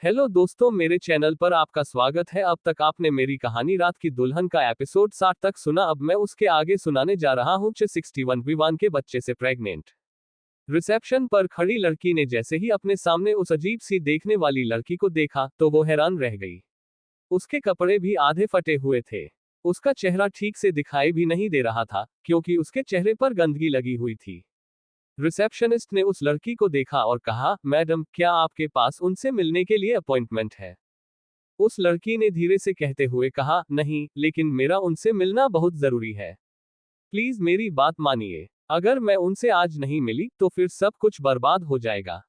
Hello दोस्तों, मेरे channel पर आपका स्वागत है। अब तक आपने मेरी कहानी रात की दुल्हन का एपिसोड 60 तक सुना। अब मैं उसके आगे सुनाने जा रहा हूँ। 61 विवान के बच्चे से प्रेग्नेंट। रिसेप्शन पर खड़ी लड़की ने जैसे ही अपने सामने उस अजीब सी देखने वाली लड़की को देखा तो वो हैरान रह गई। उसके कपड़े भी आधे फटे हुए थे। उसका चेहरा ठीक से दिखाई भी नहीं दे रहा था क्योंकि उसके चेहरे पर गंदगी लगी हुई थी। रिसेप्शनिस्ट ने उस लड़की को देखा और कहा, मैडम, क्या आपके पास उनसे मिलने के लिए अपॉइंटमेंट है? उस लड़की ने धीरे से कहते हुए कहा, नहीं, लेकिन मेरा उनसे मिलना बहुत जरूरी है। प्लीज मेरी बात मानिए। अगर मैं उनसे आज नहीं मिली तो फिर सब कुछ बर्बाद हो जाएगा।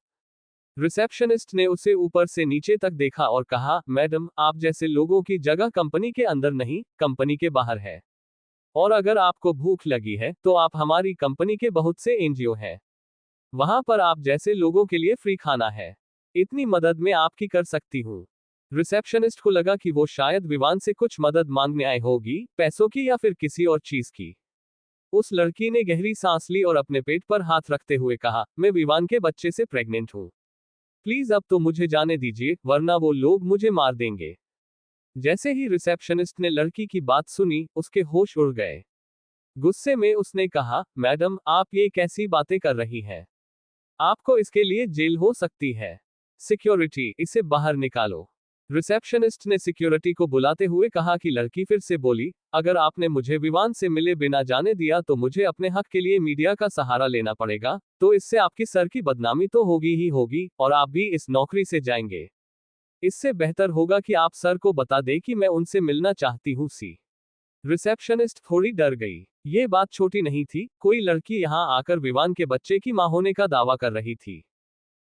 रिसेप्शनिस्ट ने उसे ऊपर से नीचे तक देखा और कहा, मैडम, आप जैसे लोगों की जगह कंपनी के अंदर नहीं, कंपनी के बाहर है। और अगर आपको भूख लगी है तो आप हमारी कंपनी के बहुत से एनजीओ हैं। वहां पर आप जैसे लोगों के लिए फ्री खाना है। इतनी मदद मैं आपकी कर सकती हूँ। रिसेप्शनिस्ट को लगा कि वो शायद विवान से कुछ मदद मांगने आई होगी, पैसों की या फिर किसी और चीज की। उस लड़की ने गहरी सांस ली और अपने पेट पर हाथ रखते हुए कहा, मैं विवान के बच्चे से प्रेग्नेंट हूँ। प्लीज अब तो मुझे जाने दीजिए, वरना वो लोग मुझे मार देंगे। जैसे ही रिसेप्शनिस्ट ने लड़की की बात सुनी, उसके होश उड़ गए। गुस्से में उसने कहा, मैडम, आप ये कैसी बातें कर रही हैं? आपको इसके लिए जेल हो सकती है। सिक्योरिटी, इसे बाहर निकालो। रिसेप्शनिस्ट ने सिक्योरिटी को बुलाते हुए कहा कि लड़की फिर से बोली, अगर आपने मुझे विवान से मिले बिना जाने दिया तो मुझे अपने हक के लिए मीडिया का सहारा लेना पड़ेगा, तो इससे आपकी सर की बदनामी तो होगी ही होगी, और आप भी इस नौकरी से जाएंगे। इससे बेहतर होगा कि आप सर को बता दें कि मैं उनसे मिलना चाहती हूँ। सी रिसेप्शनिस्ट थोड़ी डर गई। ये बात छोटी नहीं थी, कोई लड़की यहाँ आकर विवान के बच्चे की मां होने का दावा कर रही थी।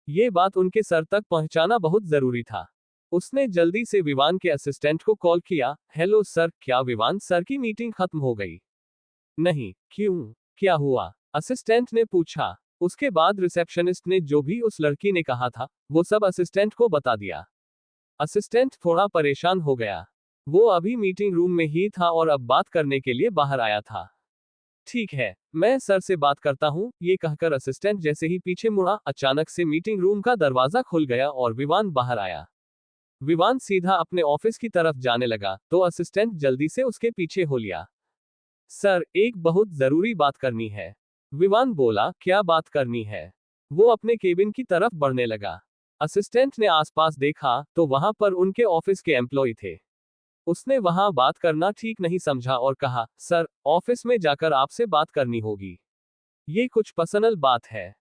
ये बात उनके सर तक पहुंचाना बहुत जरूरी था। उसने जल्दी से विवान के असिस्टेंट को कॉल किया, हेलो सर, क्या विवान सर की मीटिंग खत्म हो गई? नहीं, क्यों? क्या हुआ? असिस्टेंट ने पूछा। उसके बाद रिसेप्शनिस्ट ने जो भी उस लड़की ने कहा था वो सब असिस्टेंट को बता दिया। असिस्टेंट थोड़ा परेशान हो गया। वो अभी मीटिंग रूम में ही था और अब बात करने के लिए बाहर आया था। ठीक है, मैं सर से बात करता हूँ, ये कहकर असिस्टेंट जैसे ही पीछे मुड़ा, अचानक से मीटिंग रूम का दरवाजा खुल गया और विवान बाहर आया। विवान सीधा अपने ऑफिस की तरफ जाने लगा तो असिस्टेंट जल्दी से उसके पीछे हो लिया। सर, एक बहुत जरूरी बात करनी है। विवान बोला, क्या बात करनी है? वो अपने केबिन की तरफ बढ़ने लगा। असिस्टेंट ने आसपास देखा तो वहां पर उनके ऑफिस के एम्प्लॉय थे। उसने वहां बात करना ठीक नहीं समझा और कहा, सर, ऑफिस में जाकर आपसे बात करनी होगी। ये कुछ पर्सनल बात है।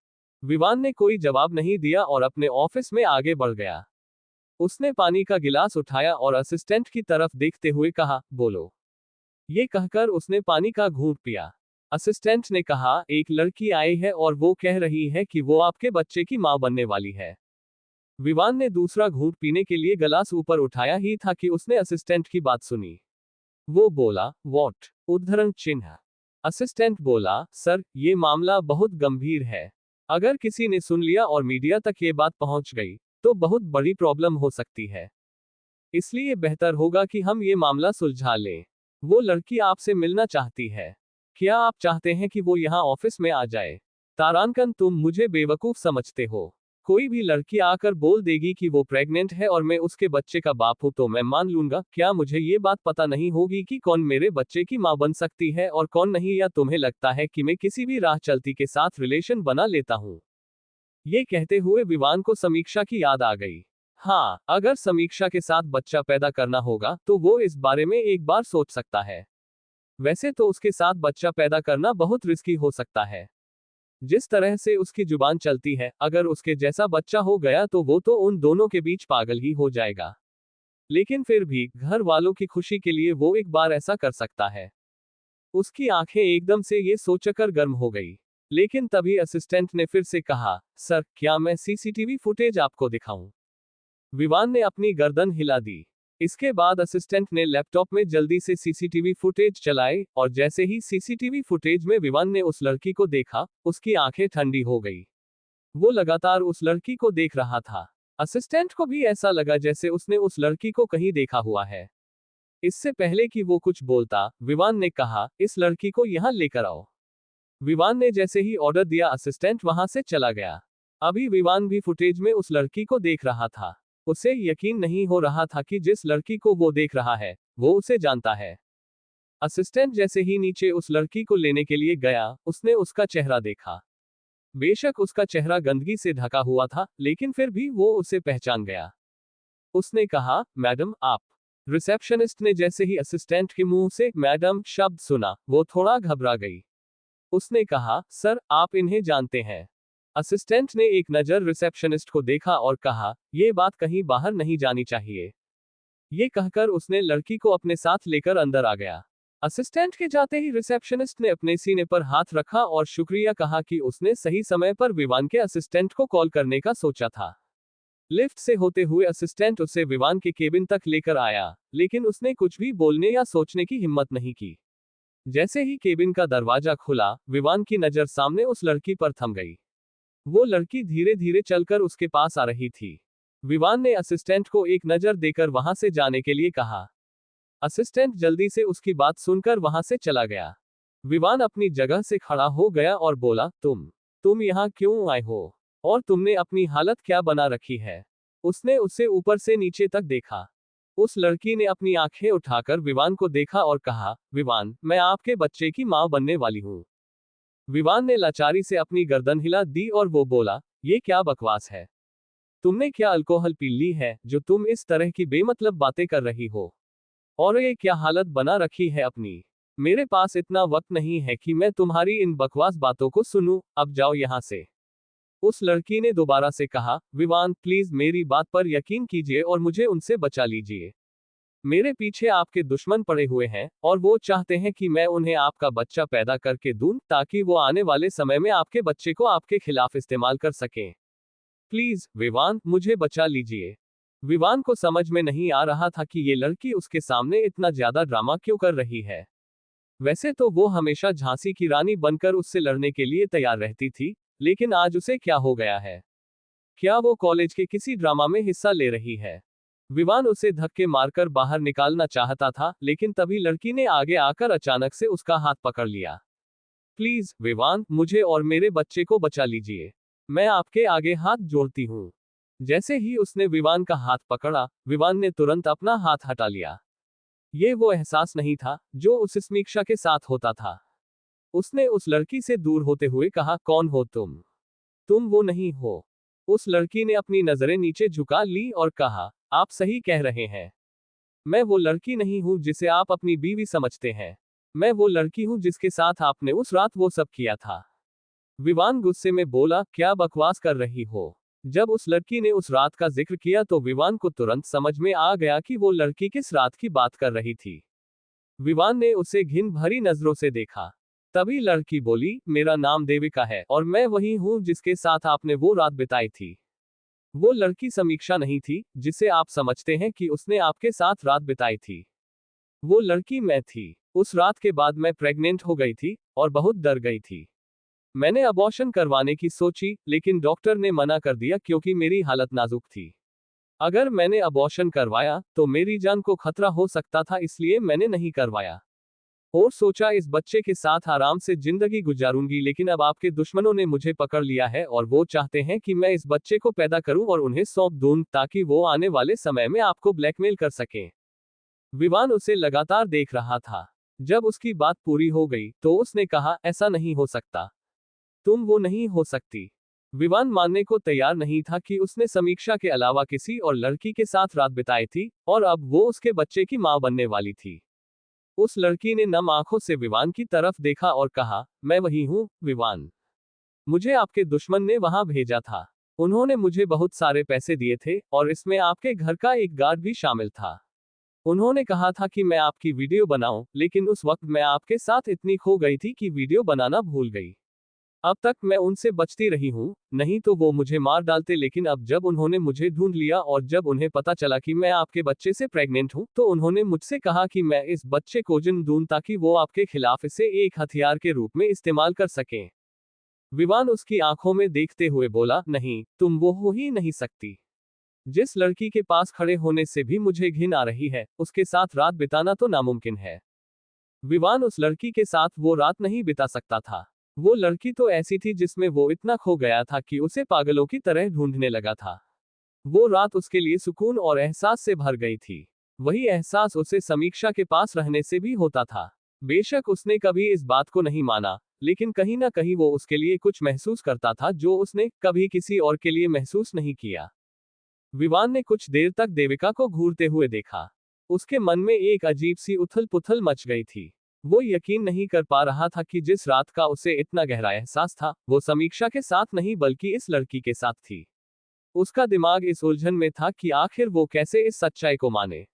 विवान ने कोई जवाब नहीं दिया और अपने ऑफिस में आगे बढ़ गया। उसने पानी का गिलास उठाया और असिस्टेंट की तरफ देखते हुए कहा, बोलो। ये कहकर उसने पानी का घूंट पिया। असिस्टेंट ने कहा, एक लड़की आई है और वो कह रही है कि वो आपके बच्चे की मां बनने वाली है। विवान ने दूसरा घूंट पीने के लिए गिलास ऊपर उठाया ही था कि उसने असिस्टेंट की बात सुनी। वो बोला, व्हाट? उद्धरण चिन्ह। असिस्टेंट बोला, सर, ये मामला बहुत गंभीर है। अगर किसी ने सुन लिया और मीडिया तक ये बात पहुंच गई तो बहुत बड़ी प्रॉब्लम हो सकती है। इसलिए बेहतर होगा कि हम ये मामला सुलझा लें। वो लड़की आपसे मिलना चाहती है। क्या आप चाहते हैं कि वो यहाँ ऑफिस में आ जाए? तारांकन, तुम मुझे बेवकूफ समझते हो। कोई भी लड़की आकर बोल देगी कि वो प्रेग्नेंट है और मैं उसके बच्चे का बाप हूं तो मैं मान लूंगा। क्या मुझे ये बात पता नहीं होगी कि कौन मेरे बच्चे की मां बन सकती है और कौन नहीं? या तुम्हें लगता है कि मैं किसी भी राह चलती के साथ रिलेशन बना लेता हूं? ये कहते हुए विवान को समीक्षा की याद आ गई। हाँ, अगर समीक्षा के साथ बच्चा पैदा करना होगा तो वो इस बारे में एक बार सोच सकता है। वैसे तो उसके साथ बच्चा पैदा करना बहुत रिस्की हो सकता है। जिस तरह से उसकी जुबान चलती है, अगर उसके जैसा बच्चा हो गया तो वो तो उन दोनों के बीच पागल ही हो जाएगा। लेकिन फिर भी घर वालों की खुशी के लिए वो एक बार ऐसा कर सकता है। उसकी आंखें एकदम से ये सोचकर गर्म हो गई। लेकिन तभी असिस्टेंट ने फिर से कहा, सर, क्या मैं सीसीटीवी फुटेज आपको दिखाऊं? विवान ने अपनी गर्दन हिला दी। इसके बाद असिस्टेंट ने लैपटॉप में जल्दी से सीसीटीवी फुटेज चलाई और जैसे ही सीसीटीवी फुटेज में विवान ने उस लड़की को देखा, उसकी आंखें ठंडी हो गई। वो लगातार उस लड़की को देख रहा था। असिस्टेंट को भी ऐसा लगा जैसे उसने उस लड़की को कहीं देखा हुआ है। इससे पहले कि वो कुछ बोलता, विवान ने कहा, इस लड़की को यहां लेकर आओ। विवान ने जैसे ही ऑर्डर दिया, असिस्टेंट वहां से चला गया। अभी विवान भी फुटेज में उस लड़की को देख रहा था। उसे यकीन नहीं हो रहा था कि जिस लड़की को वो देख रहा है वो उसे जानता है। असिस्टेंट जैसे ही नीचे उस लड़की को लेने के लिए गया, उसने उसका चेहरा देखा। बेशक उसका चेहरा गंदगी से ढका हुआ था, लेकिन फिर भी वो उसे पहचान गया। उसने कहा, मैडम आप। रिसेप्शनिस्ट ने जैसे ही असिस्टेंट के मुंह से मैडम शब्द सुना, वो थोड़ा घबरा गई। उसने कहा, सर आप इन्हें जानते हैं। असिस्टेंट ने एक नज़र रिसेप्शनिस्ट को देखा और कहा, ये बात कहीं बाहर नहीं जानी चाहिए। ये कहकर उसने लड़की को अपने साथ लेकर अंदर आ गया। असिस्टेंट के जाते ही रिसेप्शनिस्ट ने अपने सीने पर हाथ रखा और शुक्रिया कहा कि उसने सही समय पर विवान के असिस्टेंट को कॉल करने का सोचा था। लिफ्ट से होते हुए असिस्टेंट उसे विवान के केबिन तक लेकर आया, लेकिन उसने कुछ भी बोलने या सोचने की हिम्मत नहीं की। जैसे ही केबिन का दरवाजा खुला, विवान की नजर सामने उस लड़की पर थम गई। वो लड़की धीरे धीरे चलकर उसके पास आ रही थी। विवान ने असिस्टेंट को एक नजर देकर वहां से जाने के लिए कहा। असिस्टेंट जल्दी से उसकी बात सुनकर वहां से चला गया। विवान अपनी जगह से खड़ा हो गया और बोला, तुम यहाँ क्यों आए हो? और तुमने अपनी हालत क्या बना रखी है? उसने उसे ऊपर से नीचे तक देखा। उस लड़की ने अपनी आंखें उठाकर विवान को देखा और कहा, विवान, मैं आपके बच्चे की मां बनने वाली हूं। विवान ने लाचारी से अपनी गर्दन हिला दी और वो बोला, ये क्या बकवास है? तुमने क्या अल्कोहल पी ली है जो तुम इस तरह की बेमतलब बातें कर रही हो? और ये क्या हालत बना रखी है अपनी? मेरे पास इतना वक्त नहीं है कि मैं तुम्हारी इन बकवास बातों को सुनूं, अब जाओ यहां से। उस लड़की ने दोबारा से कहा, विवान प्लीज मेरी बात पर यकीन कीजिए और मुझे उनसे बचा लीजिए। मेरे पीछे आपके दुश्मन पड़े हुए हैं और वो चाहते हैं कि मैं उन्हें आपका बच्चा पैदा करके दूं ताकि वो आने वाले समय में आपके बच्चे को आपके खिलाफ इस्तेमाल कर सकें। प्लीज विवान, मुझे बचा लीजिए। विवान को समझ में नहीं आ रहा था कि ये लड़की उसके सामने इतना ज्यादा ड्रामा क्यों कर रही है। वैसे तो वो हमेशा झांसी की रानी बनकर उससे लड़ने के लिए तैयार रहती थी, लेकिन आज उसे क्या हो गया है? क्या वो कॉलेज के किसी ड्रामा में हिस्सा ले रही है? विवान उसे धक्के मारकर बाहर निकालना चाहता था, लेकिन तभी लड़की ने आगे आकर अचानक से उसका हाथ पकड़ लिया। प्लीज विवान, मुझे और मेरे बच्चे को बचा लीजिए। मैं आपके आगे हाथ जोड़ती हूँ। जैसे ही उसने विवान का हाथ पकड़ा, विवान ने तुरंत अपना हाथ हटा लिया। ये वो एहसास नहीं था जो उस समीक्षा के साथ होता था। उसने उस लड़की से दूर होते हुए कहा, कौन हो तुम? तुम वो नहीं हो। उस लड़की ने अपनी नजरें नीचे झुका ली और कहा, आप सही कह रहे हैं। मैं वो लड़की नहीं हूं जिसे आप अपनी बीवी समझते हैं। मैं वो लड़की हूं जिसके साथ आपने उस रात वो सब किया था। विवान गुस्से में बोला, क्या बकवास कर रही हो? जब उस लड़की ने उस रात का जिक्र किया तो विवान को तुरंत समझ में आ गया कि वो लड़की किस रात की बात कर रही थी। विवान ने उसे घिन भरी नजरों से देखा। तभी लड़की बोली, मेरा नाम देविका है और मैं वही हूं जिसके साथ आपने वो रात बिताई थी। वो लड़की समीक्षा नहीं थी जिसे आप समझते हैं कि उसने आपके साथ रात बिताई थी। वो लड़की मैं थी। उस रात के बाद मैं प्रेग्नेंट हो गई थी और बहुत डर गई थी। मैंने अबॉर्शन करवाने की सोची, लेकिन डॉक्टर ने मना कर दिया क्योंकि मेरी हालत नाजुक थी। अगर मैंने अबॉर्शन करवाया तो मेरी जान को खतरा हो सकता था, इसलिए मैंने नहीं करवाया। और सोचा इस बच्चे के साथ आराम से जिंदगी गुजारूंगी, लेकिन अब आपके दुश्मनों ने मुझे पकड़ लिया है और वो चाहते हैं कि मैं इस बच्चे को पैदा करूं और उन्हें सौंप दूं ताकि वो आने वाले समय में आपको ब्लैकमेल कर सकें। विवान उसे लगातार देख रहा था। जब उसकी बात पूरी हो गई तो उसने कहा, ऐसा नहीं हो सकता। तुम वो नहीं हो सकती। विवान मानने को तैयार नहीं था कि उसने समीक्षा के अलावा किसी और लड़की के साथ रात बिताई थी और अब वो उसके बच्चे की मां बनने वाली थी। उस लड़की ने नम आंखों से विवान की तरफ देखा और कहा, मैं वही हूं, विवान। मुझे आपके दुश्मन ने वहां भेजा था। उन्होंने मुझे बहुत सारे पैसे दिए थे और इसमें आपके घर का एक गार्ड भी शामिल था। उन्होंने कहा था कि मैं आपकी वीडियो बनाऊं, लेकिन उस वक्त मैं आपके साथ इतनी खो गई थी कि वीडियो बनाना भूल गई। अब तक मैं उनसे बचती रही हूँ, नहीं तो वो मुझे मार डालते, लेकिन अब जब उन्होंने मुझे ढूंढ लिया और जब उन्हें पता चला कि मैं आपके बच्चे से प्रेग्नेंट हूँ, तो उन्होंने मुझसे कहा कि मैं इस बच्चे को जन्म दूं ताकि वो आपके खिलाफ इसे एक हथियार के रूप में इस्तेमाल कर सकें। विवान उसकी आंखों में देखते हुए बोला, नहीं, तुम वो हो ही नहीं सकती। जिस लड़की के पास खड़े होने से भी मुझे घिन आ रही है, उसके साथ रात बिताना तो नामुमकिन है। विवान उस लड़की के साथ वो रात नहीं बिता सकता था। वो लड़की तो ऐसी थी जिसमें वो इतना खो गया था कि उसे पागलों की तरह ढूंढने लगा था। वो रात उसके लिए सुकून और एहसास से भर गई थी। वही एहसास उसे समीक्षा के पास रहने से भी होता था। बेशक उसने कभी इस बात को नहीं माना, लेकिन कहीं ना कहीं वो उसके लिए कुछ महसूस करता था जो उसने कभी किसी और के लिए महसूस नहीं किया। विवान ने कुछ देर तक देविका को घूरते हुए देखा। उसके मन में एक अजीब सी उथल पुथल मच गई थी। वो यकीन नहीं कर पा रहा था कि जिस रात का उसे इतना गहरा एहसास था, वो समीक्षा के साथ नहीं बल्कि इस लड़की के साथ थी। उसका दिमाग इस उलझन में था कि आखिर वो कैसे इस सच्चाई को माने।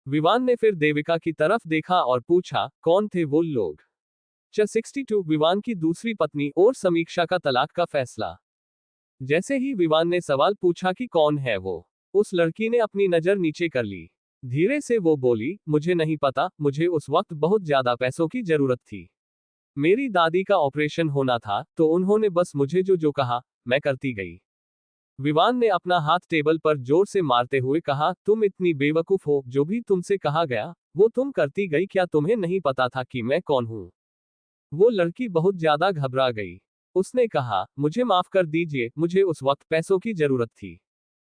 विवान ने फिर देविका की तरफ देखा और पूछा, कौन थे वो लोग? 62 विवान की दूसरी पत्नी और समीक्षा का तलाक का फैसला। जैसे ही विवान ने सवाल पूछा कि कौन है वो, उस लड़की ने अपनी नजर नीचे कर ली। धीरे से वो बोली, मुझे नहीं पता, मुझे उस वक्त बहुत ज्यादा पैसों की जरूरत थी। मेरी दादी का ऑपरेशन होना था, तो उन्होंने बस मुझे जो जो कहा, मैं करती गई। विवान ने अपना हाथ टेबल पर जोर से मारते हुए कहा, तुम इतनी बेवकूफ हो, जो भी तुमसे कहा गया, वो तुम करती गई। क्या तुम्हें नहीं पता था कि मैं कौन हूं? वो लड़की बहुत ज्यादा घबरा गई। उसने कहा, मुझे माफ कर दीजिए, मुझे उस वक्त पैसों की जरूरत थी।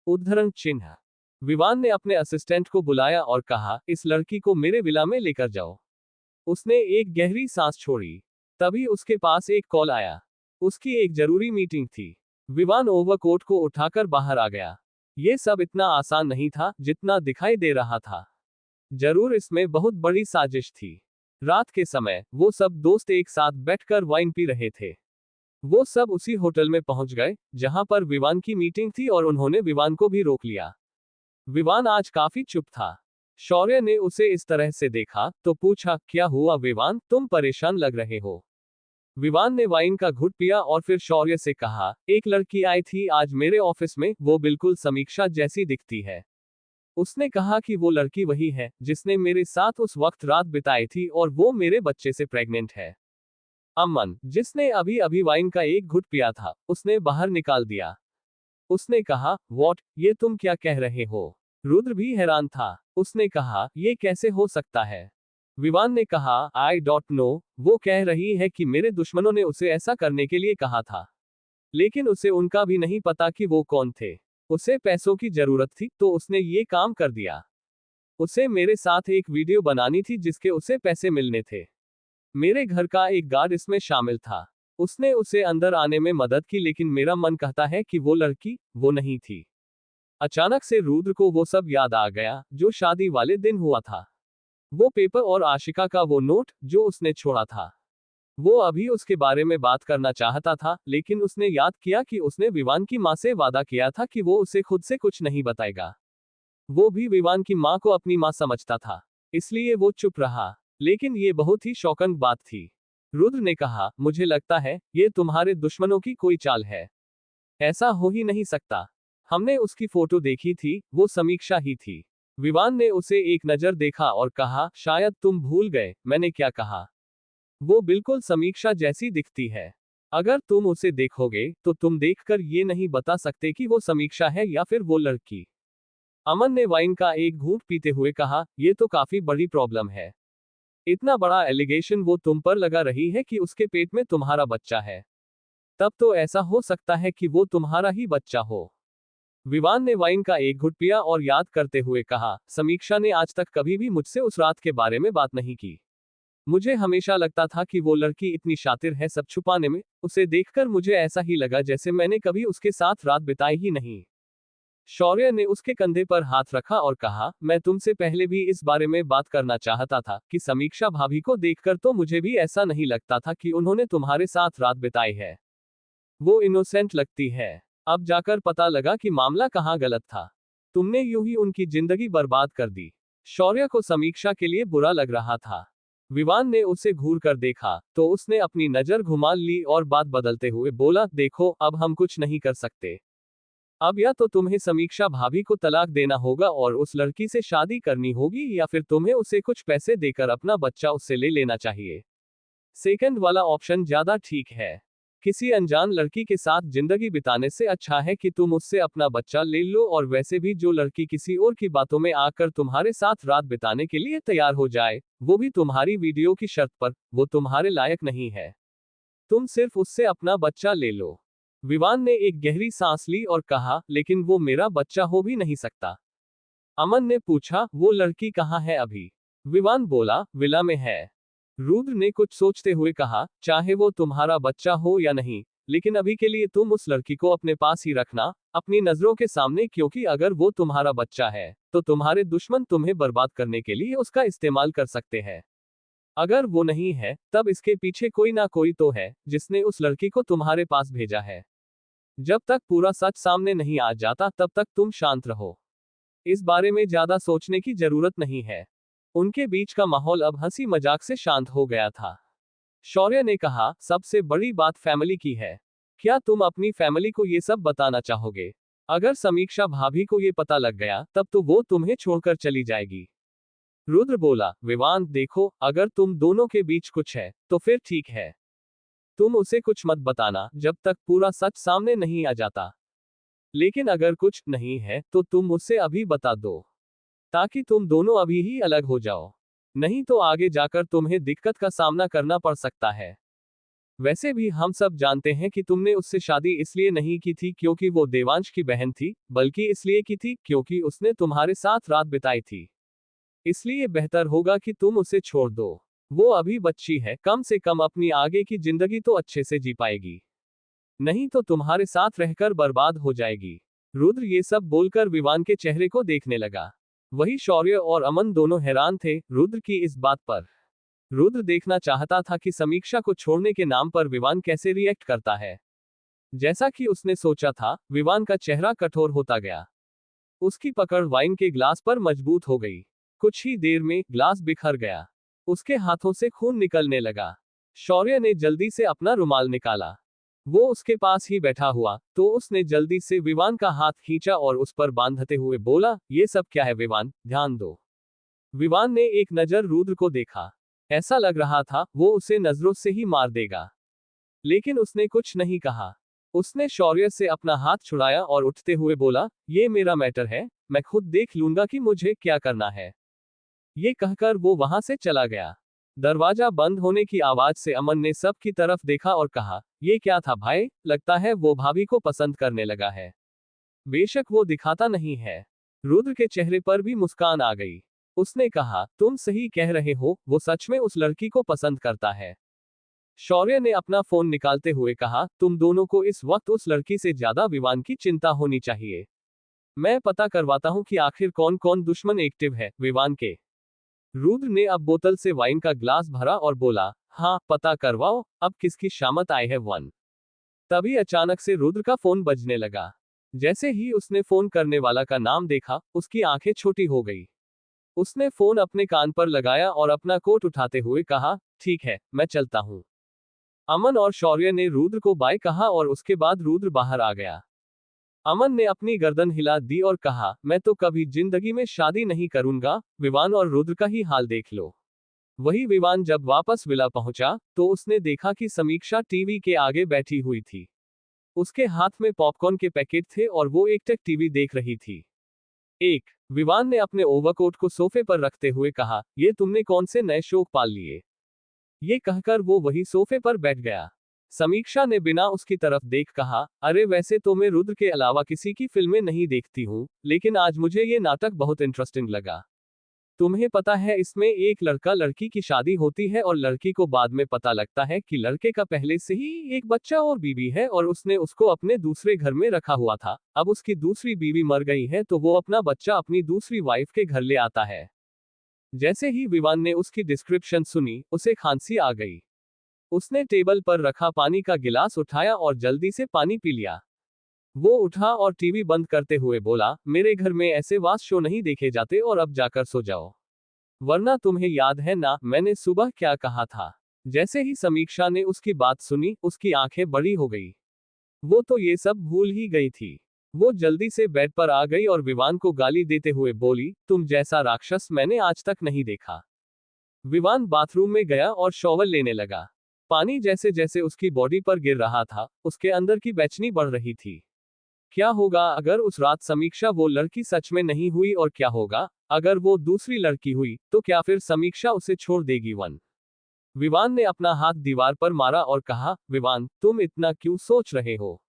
उद्धरण चिन्ह। विवान ने अपने असिस्टेंट को बुलाया और कहा, इस लड़की को मेरे विला में लेकर जाओ। उसने एक गहरी सांस छोड़ी। तभी उसके पास एक कॉल आया। उसकी एक जरूरी मीटिंग थी। विवान ओवरकोट को उठाकर बाहर आ गया। ये सब इतना आसान नहीं था जितना दिखाई दे रहा था। जरूर इसमें बहुत बड़ी साजिश थी। रात के समय वो सब दोस्त एक साथ बैठकर वाइन पी रहे थे। वो सब उसी होटल में पहुंच गए जहां पर विवान की मीटिंग थी और उन्होंने विवान को भी रोक लिया। विवान आज काफी चुप था। शौर्य ने उसे इस तरह से देखा तो पूछा, क्या हुआ विवान, तुम परेशान लग रहे हो? विवान ने वाइन का घुट पिया और फिर शौर्य से कहा, एक लड़की आई थी आज मेरे ऑफिस में, वो बिल्कुल समीक्षा जैसी दिखती है। उसने कहा कि वो लड़की वही है जिसने मेरे साथ उस वक्त रात बिताई थी और वो मेरे बच्चे से प्रेग्नेंट है। अमन, जिसने अभी अभी वाइन का एक घुट पिया था, उसने बाहर निकाल दिया। उसने कहा, वॉट, ये तुम क्या कह रहे हो? रुद्र भी हैरान था। उसने कहा, ये कैसे हो सकता है? विवान ने कहा, आई डोंट नो, वो कह रही है कि मेरे दुश्मनों ने उसे ऐसा करने के लिए कहा था। लेकिन उसे उनका भी नहीं पता कि वो कौन थे। उसे पैसों की जरूरत थी तो उसने ये काम कर दिया। उसे मेरे साथ एक वीडियो बनानी थी जिसके उसे पैसे मिलने थे। मेरे घर का एक गार्ड इसमें शामिल था। उसने उसे अंदर आने में मदद की, लेकिन मेरा मन कहता है कि वो लड़की वो नहीं थी। अचानक से रुद्र को वो सब याद आ गया जो शादी वाले दिन हुआ था। वो पेपर और आशिका का वो नोट जो उसने छोड़ा था। वो अभी उसके बारे में बात करना चाहता था, लेकिन उसने याद किया कि उसने विवान की मां से वादा किया था कि वो उसे खुद से कुछ नहीं बताएगा। वो भी विवान की मां को अपनी मां समझता था, इसलिए वो चुप रहा। लेकिन ये बहुत ही शॉकिंग बात थी। रुद्र ने कहा, मुझे लगता है ये तुम्हारे दुश्मनों की कोई चाल है। ऐसा हो ही नहीं सकता। हमने उसकी फोटो देखी थी, वो समीक्षा ही थी। विवान ने उसे एक नजर देखा और कहा, शायद तुम भूल गए मैंने क्या कहा। वो बिल्कुल समीक्षा जैसी दिखती है। अगर तुम उसे देखोगे तो तुम देखकर ये नहीं बता सकते कि वो समीक्षा है या फिर वो लड़की। अमन ने वाइन का एक घूंट पीते हुए कहा, ये तो काफी बड़ी प्रॉब्लम है। इतना बड़ा एलिगेशन वो तुम पर लगा रही है कि उसके पेट में तुम्हारा बच्चा है। तब तो ऐसा हो सकता है कि वो तुम्हारा ही बच्चा हो। विवान ने वाइन का एक घुट पिया और याद करते हुए कहा, समीक्षा ने आज तक कभी भी मुझसे उस रात के बारे में बात नहीं की। मुझे हमेशा लगता था कि वो लड़की इतनी शातिर है सब छुपाने में। उसे देखकर मुझे ऐसा ही लगा जैसे मैंने कभी उसके साथ रात बिताई ही नहीं। शौर्य ने उसके कंधे पर हाथ रखा और कहा, मैं तुमसे पहले भी इस बारे में बात करना चाहता था कि समीक्षा भाभी को देखकर तो मुझे भी ऐसा नहीं लगता था कि उन्होंने तुम्हारे साथ रात बिताई है। वो इनोसेंट लगती है। अब जाकर पता लगा कि मामला कहाँ गलत था। तुमने यूं ही उनकी जिंदगी बर्बाद कर दी। शौर्य को समीक्षा के लिए बुरा लग रहा था। विवान ने उसे घूर कर देखा तो उसने अपनी नजर घुमा ली और बात बदलते हुए बोला, देखो अब हम कुछ नहीं कर सकते। अब या तो तुम्हें समीक्षा भाभी को तलाक देना होगा और उस लड़की से शादी करनी होगी, या फिर तुम्हें उसे कुछ पैसे देकर अपना बच्चा उससे ले लेना चाहिए। सेकंड वाला ऑप्शन ज्यादा ठीक है। किसी अनजान लड़की के साथ जिंदगी बिताने से अच्छा है कि तुम उससे अपना बच्चा ले लो, और वैसे भी जो लड़की किसी और की बातों में आकर तुम्हारे साथ रात बिताने के लिए तैयार हो जाए, वो भी तुम्हारी वीडियो की शर्त पर, वो तुम्हारे लायक नहीं है। तुम सिर्फ उससे अपना बच्चा ले लो। विवान ने एक गहरी सांस ली और कहा, लेकिन वो मेरा बच्चा हो भी नहीं सकता। अमन ने पूछा, वो लड़की कहाँ है अभी? विवान बोला, विला में है। रुद्र ने कुछ सोचते हुए कहा, चाहे वो तुम्हारा बच्चा हो या नहीं, लेकिन अभी के लिए तुम उस लड़की को अपने पास ही रखना, अपनी नजरों के सामने, क्योंकि अगर वो तुम्हारा बच्चा है तो तुम्हारे दुश्मन तुम्हें बर्बाद करने के लिए उसका इस्तेमाल कर सकते हैं। अगर वो नहीं है, तब इसके पीछे कोई ना कोई तो है जिसने उस लड़की को तुम्हारे पास भेजा है। जब तक पूरा सच सामने नहीं आ जाता तब तक तुम शांत रहो। इस बारे में ज्यादा सोचने की जरूरत नहीं है। उनके बीच का माहौल अब हंसी मजाक से शांत हो गया था। शौर्य ने कहा, सबसे बड़ी बात फैमिली की है। क्या तुम अपनी फैमिली को ये सब बताना चाहोगे? अगर समीक्षा भाभी को ये पता लग गया तब तो वो तुम्हें छोड़कर चली जाएगी। रुद्र बोला, विवान देखो, अगर तुम दोनों के बीच कुछ है तो फिर ठीक है। तुम उसे कुछ मत बताना जब तक पूरा सच सामने नहीं आ जाता। लेकिन अगर कुछ नहीं है तो तुम मुझसे अभी बता दो, ताकि तुम दोनों अभी ही अलग हो जाओ। नहीं तो आगे जाकर तुम्हें दिक्कत का सामना करना पड़ सकता है। वैसे भी हम सब जानते हैं कि तुमने उससे शादी इसलिए नहीं की थी क्योंकि वो देवांश की बहन थी, बल्कि इसलिए की थी क्योंकि उसने तुम्हारे साथ रात बिताई थी। इसलिए बेहतर होगा कि तुम उसे छोड़ दो। वो अभी बच्ची है, कम से कम अपनी आगे की जिंदगी तो अच्छे से जी पाएगी। नहीं तो तुम्हारे साथ रहकर बर्बाद हो जाएगी। रुद्र ये सब बोलकर विवान के चेहरे को देखने लगा। वही शौर्य और अमन दोनों हैरान थे रुद्र की इस बात पर। रुद्र देखना चाहता था कि समीक्षा को छोड़ने के नाम पर विवान कैसे रिएक्ट करता है। जैसा कि उसने सोचा था, विवान का चेहरा कठोर होता गया। उसकी पकड़ वाइन के ग्लास पर मजबूत हो गई। कुछ ही देर में ग्लास बिखर गया। उसके हाथों से खून निकलने लगा। शौर्य ने जल्दी से अपना रुमाल निकाला। वो उसके पास ही बैठा हुआ, तो उसने जल्दी से विवान का हाथ खींचा और उस पर बांधते हुए बोला, ये सब क्या है विवान, ध्यान दो। विवान ने एक नजर रुद्र को देखा। ऐसा लग रहा था वो उसे नजरों से ही मार देगा। लेकिन उसने कुछ नहीं कहा। उसने शौर्य से अपना हाथ छुड़ाया और उठते हुए बोला, ये मेरा मैटर है, मैं खुद देख लूंगा कि मुझे क्या करना है। ये कहकर वो वहां से चला गया। दरवाजा बंद होने की आवाज से अमन ने सब की तरफ देखा और कहा, ये क्या था भाई, लगता है वो भाभी को पसंद करने लगा है। बेशक वो दिखाता नहीं है। रुद्र के चेहरे पर भी मुस्कान आ गई। उसने कहा, तुम सही कह रहे हो, वो सच में उस लड़की को पसंद करता है। शौर्य ने अपना फोन निकालते हुए कहा, तुम दोनों को इस वक्त उस लड़की से ज्यादा विवान की चिंता होनी चाहिए। मैं पता करवाता हूं कि आखिर कौन कौन दुश्मन एक्टिव है विवान के। रुद्र ने अब बोतल से वाइन का ग्लास भरा और बोला, हाँ पता करवाओ, अब किसकी शामत आई है वन। तभी अचानक से रुद्र का फोन बजने लगा। जैसे ही उसने फोन करने वाला का नाम देखा, उसकी आंखें छोटी हो गई। उसने फोन अपने कान पर लगाया और अपना कोट उठाते हुए कहा, ठीक है, मैं चलता हूँ। अमन और शौर्य ने रुद्र को बाय कहा और उसके बाद रुद्र बाहर आ गया। अमन ने अपनी गर्दन हिला दी और कहा, मैं तो कभी जिंदगी में शादी नहीं करूंगा, विवान और रुद्र का ही हाल देख लो। वही विवान जब वापस विला पहुंचा, तो उसने देखा कि समीक्षा टीवी के आगे बैठी हुई थी। उसके हाथ में पॉपकॉर्न के पैकेट थे और वो एकटक टीवी देख रही थी। विवान ने अपने ओवरकोट को सोफे पर रखते हुए कहा, ये तुमने कौन से नए शौक पाल लिए? ये कहकर वो वही सोफे पर बैठ गया। समीक्षा ने बिना उसकी तरफ देख कहा, अरे वैसे तो मैं रुद्र के अलावा किसी की फिल्में नहीं देखती हूँ, लेकिन आज मुझे ये नाटक बहुत इंटरेस्टिंग लगा। तुम्हें पता है इसमें एक लड़का लड़की की शादी होती है और लड़की को बाद में पता लगता है कि लड़के का पहले से ही एक बच्चा और बीवी है और उसने उसको अपने दूसरे घर में रखा हुआ था। अब उसकी दूसरी बीवी मर गई है तो वो अपना बच्चा अपनी दूसरी वाइफ के घर ले आता है। जैसे ही विवान ने उसकी डिस्क्रिप्शन सुनी, उसे खांसी आ गई। उसने टेबल पर रखा पानी का गिलास उठाया और जल्दी से पानी पी लिया। वो उठा और टीवी बंद करते हुए बोला, मेरे घर में ऐसे वास शो नहीं देखे जाते और अब जाकर सो जाओ। वरना तुम्हें याद है ना मैंने सुबह क्या कहा था? जैसे ही समीक्षा ने उसकी बात सुनी, उसकी आंखें बड़ी हो गई। वो तो ये सब भूल ही गई थी। वो जल्दी से बेड पर आ गई और विवान को गाली देते हुए बोली, तुम जैसा राक्षस मैंने आज तक नहीं देखा। विवान बाथरूम में गया और शॉवर लेने लगा। पानी जैसे जैसे उसकी बॉडी पर गिर रहा था, उसके अंदर की बेचैनी बढ़ रही थी। क्या होगा अगर उस रात समीक्षा वो लड़की सच में नहीं हुई, और क्या होगा अगर वो दूसरी लड़की हुई, तो क्या फिर समीक्षा उसे छोड़ देगी वन? विवान ने अपना हाथ दीवार पर मारा और कहा, विवान तुम इतना क्यों सोच रहे हो?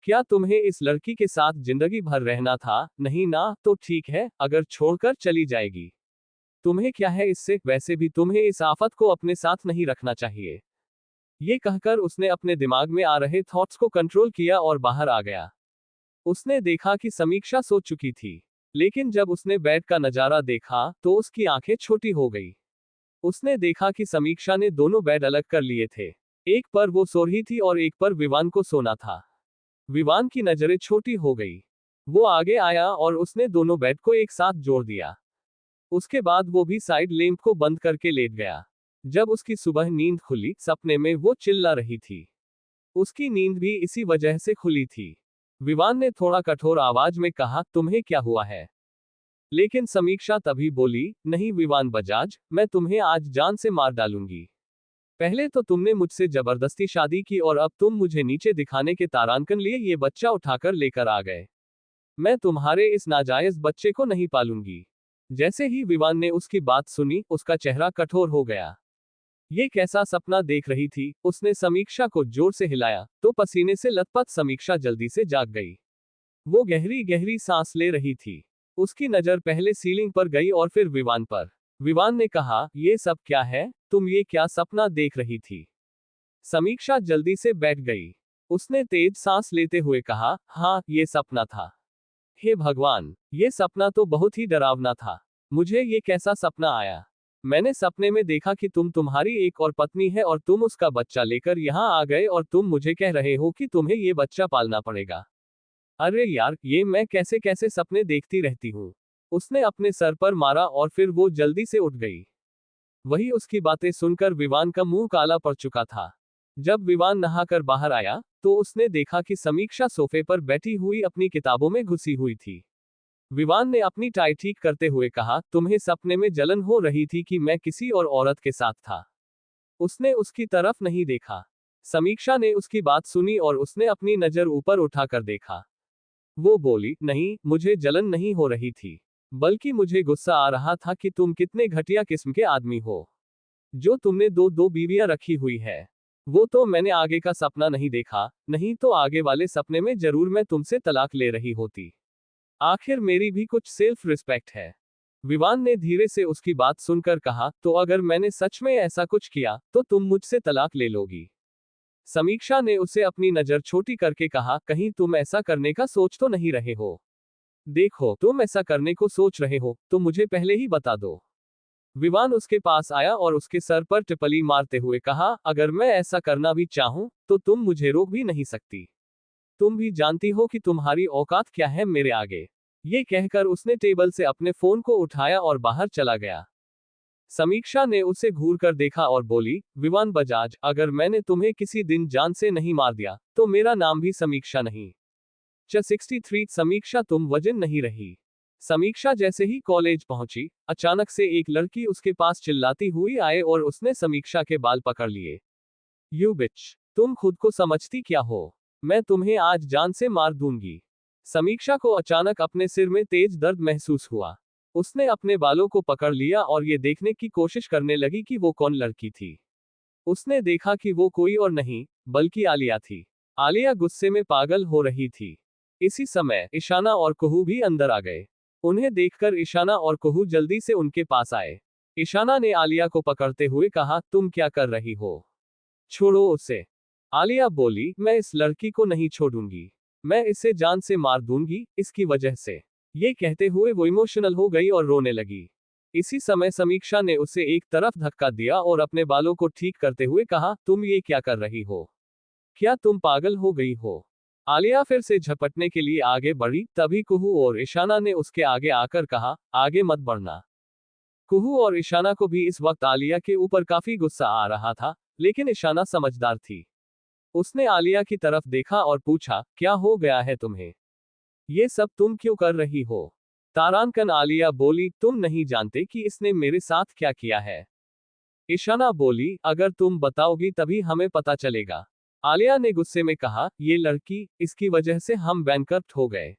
क्या तुम्हें इस लड़की के साथ जिंदगी भर रहना था? नहीं ना, तो ठीक है, अगर छोड़कर चली जाएगी। तुम्हें क्या है इससे? वैसे भी तुम्हें इस आफत को अपने साथ नहीं रखना चाहिए। ये कहकर उसने अपने दिमाग में आ रहे थॉट्स को कंट्रोल किया और बाहर आ गया। उसने देखा कि समीक्षा सो चुकी थी। लेकिन जब उसने बेड का नजारा देखा, तो उसकी आंखें छोटी हो गई। उसने देखा कि समीक्षा ने दोनों बेड अलग कर लिए थे। एक पर वो सो रही थी और एक पर विवान को सोना था। विवान की नजरें छोटी हो गई। वो आगे आया और उसने दोनों बेड को एक साथ जोड़ दिया। उसके बाद वो भी साइड लैंप को बंद करके लेट गया। जब उसकी सुबह नींद खुली, सपने में वो चिल्ला रही थी। उसकी नींद भी इसी वजह से खुली थी। विवान ने थोड़ा कठोर आवाज में कहा, तुम्हें क्या हुआ है? लेकिन समीक्षा तभी बोली, नहीं विवान बजाज, मैं तुम्हें आज जान से मार डालूंगी। पहले तो तुमने मुझसे जबरदस्ती शादी की और अब तुम मुझे नीचे दिखाने के तारांकन लिए ये बच्चा उठाकर लेकर आ गए। मैं तुम्हारे इस नाजायज बच्चे को नहीं पालूंगी। जैसे ही विवान ने उसकी बात सुनी, उसका चेहरा कठोर हो गया। ये कैसा सपना देख रही थी? उसने समीक्षा को जोर से हिलाया, तो पसीने से लथपथ समीक्षा जल्दी से जाग गई। वो गहरी गहरी सांस ले रही थी। उसकी नजर पहले सीलिंग पर गई और फिर विवान पर। विवान ने कहा, ये सब क्या है? तुम ये क्या सपना देख रही थी? समीक्षा जल्दी से बैठ गई। उसने तेज सांस लेते हुए कहा, हाँ, ये सपना था। हे भगवान, ये सपना तो बहुत ही डरावना था। मुझे ये कैसा सपना आया? मैंने सपने में देखा कि तुम्हारी एक और पत्नी है और तुम उसका बच्चा लेकर यहाँ आ गए और तुम मुझे कह रहे हो कि तुम्हें ये बच्चा पालना पड़ेगा। अरे यार, ये मैं कैसे कैसे सपने देखती रहती हूँ। उसने अपने सर पर मारा और फिर वो जल्दी से उठ गई। वही उसकी बातें सुनकर विवान का मुंह काला पड़ चुका था। जब विवान नहाकर बाहर आया, तो उसने देखा कि समीक्षा सोफे पर बैठी हुई अपनी किताबों में घुसी हुई थी। विवान ने अपनी टाई ठीक करते हुए कहा, तुम्हें सपने में जलन हो रही थी कि मैं किसी और औरत के साथ था? उसने उसकी तरफ नहीं देखा। समीक्षा ने उसकी बात सुनी और उसने अपनी नजर ऊपर उठाकर देखा। वो बोली, नहीं, मुझे जलन नहीं हो रही थी, बल्कि मुझे गुस्सा आ रहा था कि तुम कितने घटिया किस्म के आदमी हो, जो तुमने दो दो बीवियां रखी हुई है। वो तो मैंने आगे का सपना नहीं देखा, नहीं तो आगे वाले सपने में जरूर मैं तुमसे तलाक ले रही होती। आखिर मेरी भी कुछ सेल्फ रिस्पेक्ट है। विवान ने धीरे से उसकी बात सुनकर कहा, तो अगर मैंने सच में ऐसा कुछ किया, तो तुम मुझसे तलाक ले लोगी? समीक्षा ने उसे अपनी नजर छोटी करके कहा, कहीं तुम ऐसा करने का सोच तो नहीं रहे हो? देखो, तुम ऐसा करने को सोच रहे हो, तो मुझे पहले ही बता दो। विवान उसके पास आया और उसके सर पर टिपली मारते हुए कहा, अगर मैं ऐसा करना भी चाहूं, तो तुम मुझे रोक भी नहीं सकती। तुम भी जानती हो कि तुम्हारी औकात क्या है मेरे आगे। ये कहकर उसने टेबल से अपने फोन को उठाया और बाहर चला गया। समीक्षा ने उसे घूर कर देखा और बोली, विवान बजाज, अगर मैंने तुम्हें किसी दिन जान से नहीं मार दिया, तो मेरा नाम भी समीक्षा नहीं। 63 समीक्षा तुम वजन नहीं रही। समीक्षा जैसे ही कॉलेज पहुंची, अचानक से एक लड़की उसके पास चिल्लाती हुई आए और उसने समीक्षा के बाल पकड़ लिए। यू बिच, तुम खुद को समझती क्या हो? मैं तुम्हें आज जान से मार दूंगी। समीक्षा को अचानक अपने सिर में तेज दर्द महसूस हुआ। उसने अपने बालों को पकड़ लिया और ये देखने की कोशिश करने लगी कि वो कौन लड़की थी। उसने देखा कि वो कोई और नहीं, बल्कि आलिया थी। आलिया गुस्से में पागल हो रही थी। इसी समय ईशाना और कुहू भी अंदर आ गए। उन्हें देखकर ईशाना और कुहू जल्दी से उनके पास आए। ईशाना ने आलिया को पकड़ते हुए कहा, तुम क्या कर रही हो? छोड़ो उसे। आलिया बोली, मैं इस लड़की को नहीं छोड़ूंगी। मैं इसे जान से मार दूंगी, इसकी वजह से। ये कहते हुए वो इमोशनल हो गई और रोने लगी। इसी समय समीक्षा ने उसे एक तरफ धक्का दिया और अपने बालों को ठीक करते हुए कहा, तुम ये क्या कर रही हो? क्या तुम पागल हो गई हो? आलिया फिर से झपटने के लिए आगे बढ़ी, तभी कुहू और ईशाना ने उसके आगे आकर कहा, आगे मत बढ़ना। कुहू और ईशाना को भी इस वक्त आलिया के ऊपर काफी गुस्सा आ रहा था, लेकिन ईशाना समझदार थी। उसने आलिया की तरफ देखा और पूछा, क्या हो गया है तुम्हें? ये सब तुम क्यों कर रही हो? तारांकन आलिया बोली, तुम नहीं जानते कि इसने मेरे साथ क्या किया है। ईशाना बोली, अगर तुम बताओगी तभी हमें पता चलेगा। आलिया ने गुस्से में कहा, ये लड़की, इसकी वजह से हम बैंकरप्ट हो गए।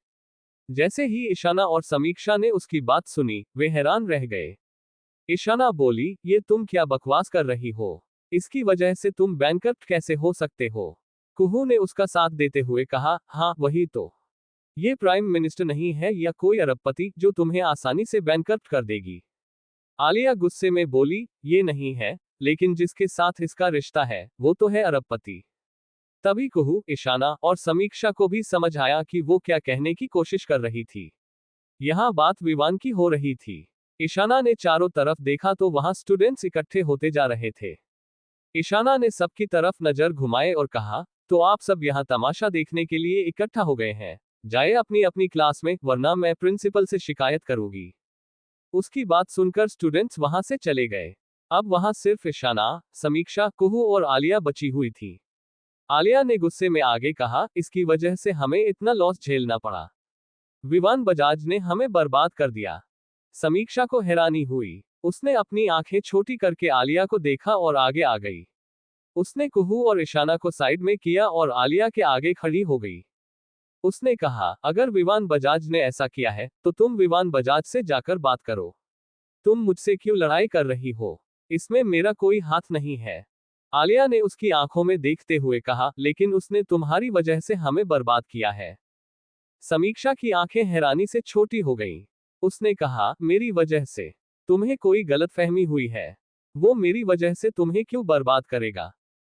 जैसे ही ईशाना और समीक्षा ने उसकी बात सुनी, वे हैरान रह गए। ईशाना बोली, ये तुम क्या बकवास कर रही हो? इसकी वजह से तुम बैंकरप्ट कैसे हो सकते हो? कुहू ने उसका साथ देते हुए कहा, हाँ वही तो। ये प्राइम मिनिस्टर नहीं है या कोई अरबपति जो तुम्हें आसानी से बैंकरप्ट कर देगी। आलिया गुस्से में बोली, ये नहीं है, लेकिन जिसके साथ इसका रिश्ता है वो तो है अरबपति। तभी कुहू, ईशाना और समीक्षा को भी समझ आया कि वो क्या कहने की कोशिश कर रही थी। यहाँ बात विवान की हो रही थी। ईशाना ने चारों तरफ देखा तो वहां स्टूडेंट्स इकट्ठे होते जा रहे थे। ईशाना ने सबकी तरफ नजर घुमाए और कहा, तो आप सब यहाँ तमाशा देखने के लिए इकट्ठा हो गए हैं। जाए अपनी अपनी क्लास में, वरना मैं प्रिंसिपल से शिकायत करूंगी। उसकी बात सुनकर स्टूडेंट्स वहां से चले गए। अब वहां सिर्फ ईशाना, समीक्षा, कुहू और आलिया बची हुई थी। आलिया ने गुस्से में आगे कहा, इसकी वजह से हमें इतना लॉस झेलना पड़ा। विवान बजाज ने हमें बर्बाद कर दिया। समीक्षा को हैरानी हुई। उसने अपनी आंखें छोटी करके आलिया को देखा और आगे आ गई। उसने कुहू और ईशाना को साइड में किया और आलिया के आगे खड़ी हो गई। उसने कहा, अगर विवान बजाज ने ऐसा किया है तो तुम विवान बजाज से जाकर बात करो। तुम मुझसे क्यों लड़ाई कर रही हो? इसमें मेरा कोई हाथ नहीं है। आलिया ने उसकी आंखों में देखते हुए कहा, लेकिन उसने तुम्हारी वजह से हमें बर्बाद किया है। समीक्षा की आंखें हैरानी से छोटी हो गईं। उसने कहा, मेरी वजह से? तुम्हें कोई गलतफहमी हुई है। वो मेरी वजह से तुम्हें क्यों बर्बाद करेगा?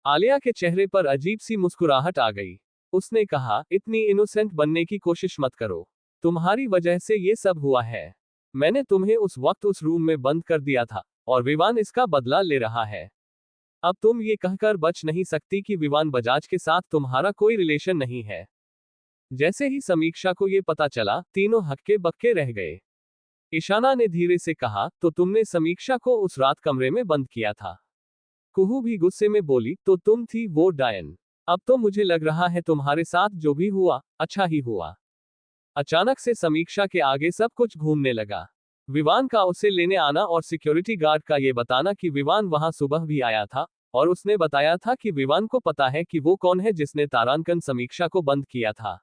आलिया के चेहरे पर अजीब सी मुस्कुराहट आ गई। उसने कहा, इतनी इनोसेंट बनने की कोशिश मत करो। तुम्हारी वजह से ये सब हुआ है। मैंने तुम्हें उस वक्त उस रूम में बंद कर दिया था, और विवान इसका बदला ले रहा है। अब तुम ये कहकर बच नहीं सकती कि विवान बजाज के साथ तुम्हारा कोई रिलेशन नहीं है। जैसे ही समीक्षा को ये पता चला, तीनों हक्के बक्के रह गए। ईशाना ने धीरे से कहा, तो तुमने समीक्षा को उस रात कमरे में बंद किया था? कुहू भी गुस्से में बोली, तो तुम थी वो डायन। अब तो मुझे लग रहा है तुम्हारे साथ जो भी हुआ, अच्छा ही हुआ। अचानक से समीक्षा के आगे सब कुछ घूमने लगा। विवान का उसे लेने आना और सिक्योरिटी गार्ड का ये बताना कि विवान वहां सुबह भी आया था, और उसने बताया था कि विवान को पता है कि वो कौन है जिसने तारांकन समीक्षा को बंद किया था।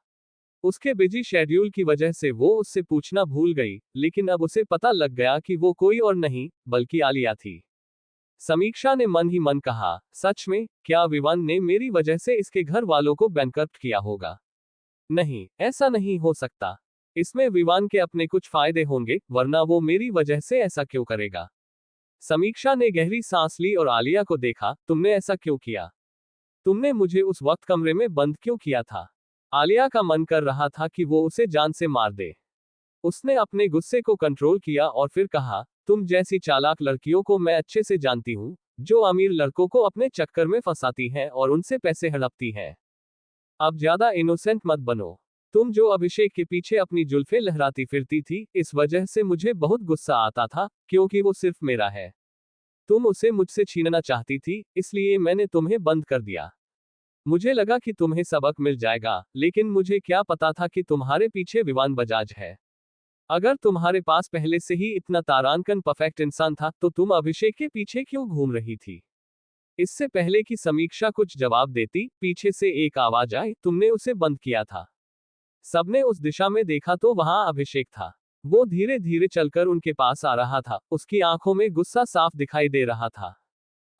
उसके बिजी शेड्यूल की वजह से वो उससे पूछना भूल गई, लेकिन अब उसे पता लग गया कि वो कोई और नहीं, बल्कि आलिया थी। समीक्षा ने मन ही मन कहा, सच में, क्या विवान ने मेरी वजह से इसके घर वालों को बैंकरप्ट किया होगा? नहीं, ऐसा नहीं हो सकता। इसमें विवान के अपने कुछ फायदे होंगे, वरना वो मेरी वजह से ऐसा क्यों करेगा? समीक्षा ने गहरी सांस ली और आलिया को देखा, तुमने ऐसा क्यों किया? तुमने मुझे उस वक्त कमरे में बंद क्यों किया था? आलिया का मन कर रहा था कि वो उसे जान से मार दे। उसने अपने गुस्से को कंट्रोल किया और फिर कहा, तुम जैसी चालाक लड़कियों को मैं अच्छे से जानती हूँ, जो अमीर लड़कों को अपने चक्कर में फंसाती हैं और उनसे पैसे हड़पती हैं। अब ज्यादा इनोसेंट मत बनो। तुम जो अभिषेक के पीछे अपनी जुल्फें लहराती फिरती थी, इस वजह से मुझे बहुत गुस्सा आता था, क्योंकि वो सिर्फ मेरा है। तुम उसे मुझसे छीनना चाहती थी, इसलिए मैंने तुम्हें बंद कर दिया। मुझे लगा कि तुम्हें सबक मिल जाएगा, लेकिन मुझे क्या पता था कि तुम्हारे पीछे विवान बजाज है। अगर तुम्हारे पास पहले से ही इतना तारांकन परफेक्ट इंसान था, तो तुम अभिषेक के पीछे क्यों घूम रही थी? इससे पहले कि समीक्षा कुछ जवाब देती, पीछे से एक आवाज आई, तुमने उसे बंद किया था। सबने उस दिशा में देखा तो वहां अभिषेक था। वो धीरे धीरे चलकर उनके पास आ रहा था, उसकी आंखों में गुस्सा साफ दिखाई दे रहा था।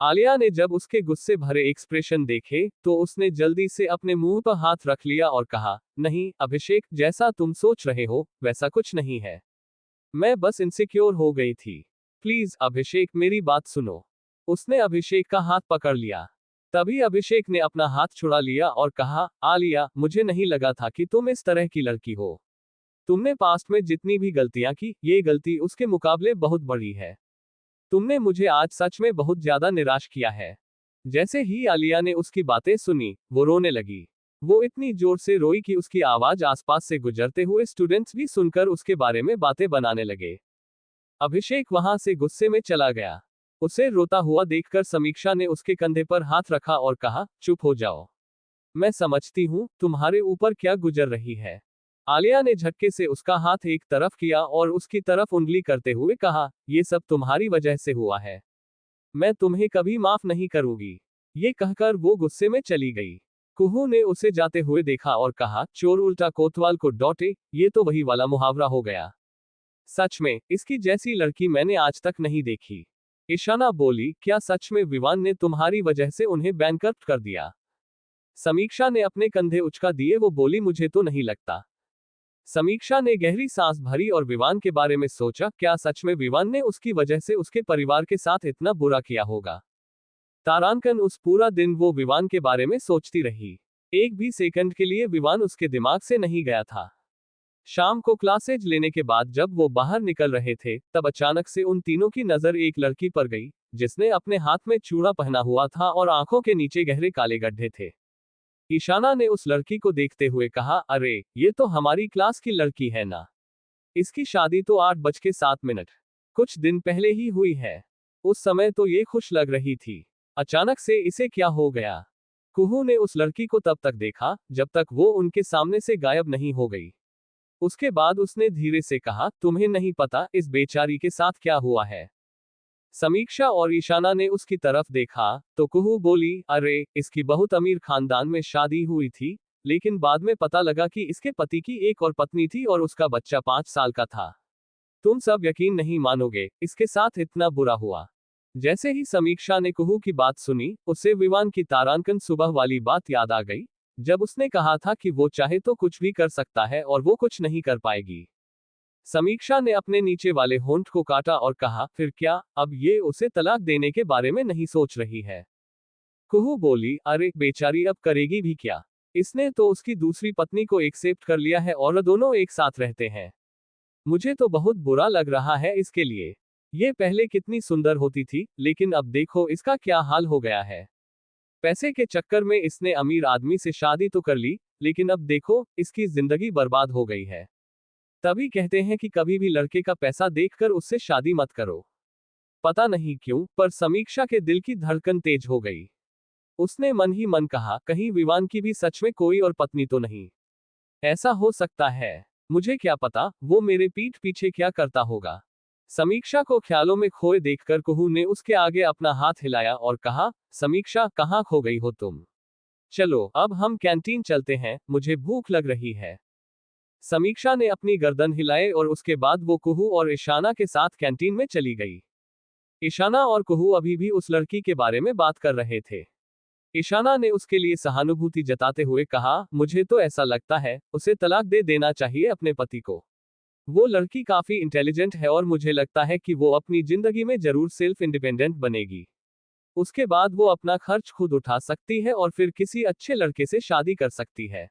आलिया ने जब उसके गुस्से भरे एक्सप्रेशन देखे, तो उसने जल्दी से अपने मुंह पर हाथ रख लिया और कहा, नहीं, अभिषेक, जैसा तुम सोच रहे हो, वैसा कुछ नहीं है। मैं बस इनसिक्योर हो गई थी। प्लीज अभिषेक, मेरी बात सुनो। उसने अभिषेक का हाथ पकड़ लिया। तभी अभिषेक ने अपना हाथ छुड़ा लिया और कहा, आलिया, मुझे नहीं लगा था कि तुम इस तरह की लड़की हो। तुमने पास्ट में जितनी भी गलतियां की, ये गलती उसके मुकाबले बहुत बड़ी है। तुमने मुझे आज सच में बहुत ज्यादा निराश किया है। जैसे ही आलिया ने उसकी बातें सुनी, वो रोने लगी। वो इतनी जोर से रोई कि उसकी आवाज आसपास से गुजरते हुए स्टूडेंट्स भी सुनकर उसके बारे में बातें बनाने लगे। अभिषेक वहां से गुस्से में चला गया। उसे रोता हुआ देखकर समीक्षा ने उसके कंधे पर हाथ रखा और कहा, चुप हो जाओ। मैं समझती हूँ तुम्हारे ऊपर क्या गुजर रही है। आलिया ने झटके से उसका हाथ एक तरफ किया और उसकी तरफ उंगली करते हुए कहा, ये सब तुम्हारी वजह से हुआ है। मैं तुम्हें कभी माफ नहीं करूंगी। ये कहकर वो गुस्से में चली गई। कुहू ने उसे जाते हुए देखा और कहा, चोर उल्टा कोतवाल को डॉटे, ये तो वही वाला मुहावरा हो गया। सच में, इसकी जैसी लड़की मैंने आज तक नहीं देखी। ईशाना बोली, क्या सच में विवान ने तुम्हारी वजह से उन्हें बैंकरप्ट कर दिया? समीक्षा ने अपने कंधे उचका दिए, वो बोली मुझे तो नहीं लगता। समीक्षा ने गहरी सांस भरी और विवान के बारे में सोचा, क्या सच में विवान ने उसकी वजह से उसके परिवार के साथ इतना बुरा किया होगा। तारांकन उस पूरा दिन वो विवान के बारे में सोचती रही। एक भी सेकंड के लिए विवान उसके दिमाग से नहीं गया था। शाम को क्लासेज लेने के बाद जब वो बाहर निकल रहे थे, तब अचानक से उन तीनों की नजर एक लड़की पर गई, जिसने अपने हाथ में चूड़ा पहना हुआ था और आंखों के नीचे गहरे काले गड्ढे थे। ईशाना ने उस लड़की को देखते हुए कहा, अरे ये तो हमारी क्लास की लड़की है ना। इसकी शादी तो 8:07 कुछ दिन पहले ही हुई है। उस समय तो ये खुश लग रही थी, अचानक से इसे क्या हो गया। कुहू ने उस लड़की को तब तक देखा जब तक वो उनके सामने से गायब नहीं हो गई। उसके बाद उसने धीरे से कहा, तुम्हें नहीं पता इस बेचारी के साथ क्या हुआ है। समीक्षा और ईशाना ने उसकी तरफ देखा तो कुहू बोली, अरे इसकी बहुत अमीर खानदान में शादी हुई थी, लेकिन बाद में पता लगा कि इसके पति की एक और पत्नी थी और उसका बच्चा 5 साल का था। तुम सब यकीन नहीं मानोगे, इसके साथ इतना बुरा हुआ। जैसे ही समीक्षा ने कुहू की बात सुनी, उसे विवान की तारांकन सुबह वाली बात याद आ गई, जब उसने कहा था कि वो चाहे तो कुछ भी कर सकता है और वो कुछ नहीं कर पाएगी। समीक्षा ने अपने नीचे वाले होंठ को काटा और कहा, फिर क्या, अब ये उसे तलाक देने के बारे में नहीं सोच रही है। कुहू बोली, अरे बेचारी अब करेगी भी क्या। इसने तो उसकी दूसरी पत्नी को एक्सेप्ट कर लिया है और दोनों एक साथ रहते हैं। मुझे तो बहुत बुरा लग रहा है इसके लिए। ये पहले कितनी सुंदर होती थी, लेकिन अब देखो इसका क्या हाल हो गया है। पैसे के चक्कर में इसने अमीर आदमी से शादी तो कर ली, लेकिन अब देखो इसकी जिंदगी बर्बाद हो गई है। तभी कहते हैं कि कभी भी लड़के का पैसा देखकर उससे शादी मत करो। पता नहीं क्यों, पर समीक्षा के दिल की धड़कन तेज हो गई। उसने मन ही मन कहा, कहीं विवान की भी सच में कोई और पत्नी तो नहीं। ऐसा हो सकता है, मुझे क्या पता वो मेरे पीठ पीछे क्या करता होगा। समीक्षा को ख्यालों में खोए देखकर कुहू ने उसके आगे अपना हाथ हिलाया और कहा, समीक्षा कहाँ खो गई हो तुम। चलो अब हम कैंटीन चलते हैं, मुझे भूख लग रही है। समीक्षा ने अपनी गर्दन हिलाए और उसके बाद वो कुहू और ईशाना के साथ कैंटीन में चली गई। ईशाना और कुहू अभी भी उस लड़की के बारे में बात कर रहे थे। ईशाना ने उसके लिए सहानुभूति जताते हुए कहा, मुझे तो ऐसा लगता है उसे तलाक दे देना चाहिए अपने पति को। वो लड़की काफी इंटेलिजेंट है और मुझे लगता है कि वो अपनी जिंदगी में जरूर सेल्फ इंडिपेंडेंट बनेगी। उसके बाद वो अपना खर्च खुद उठा सकती है और फिर किसी अच्छे लड़के से शादी कर सकती है।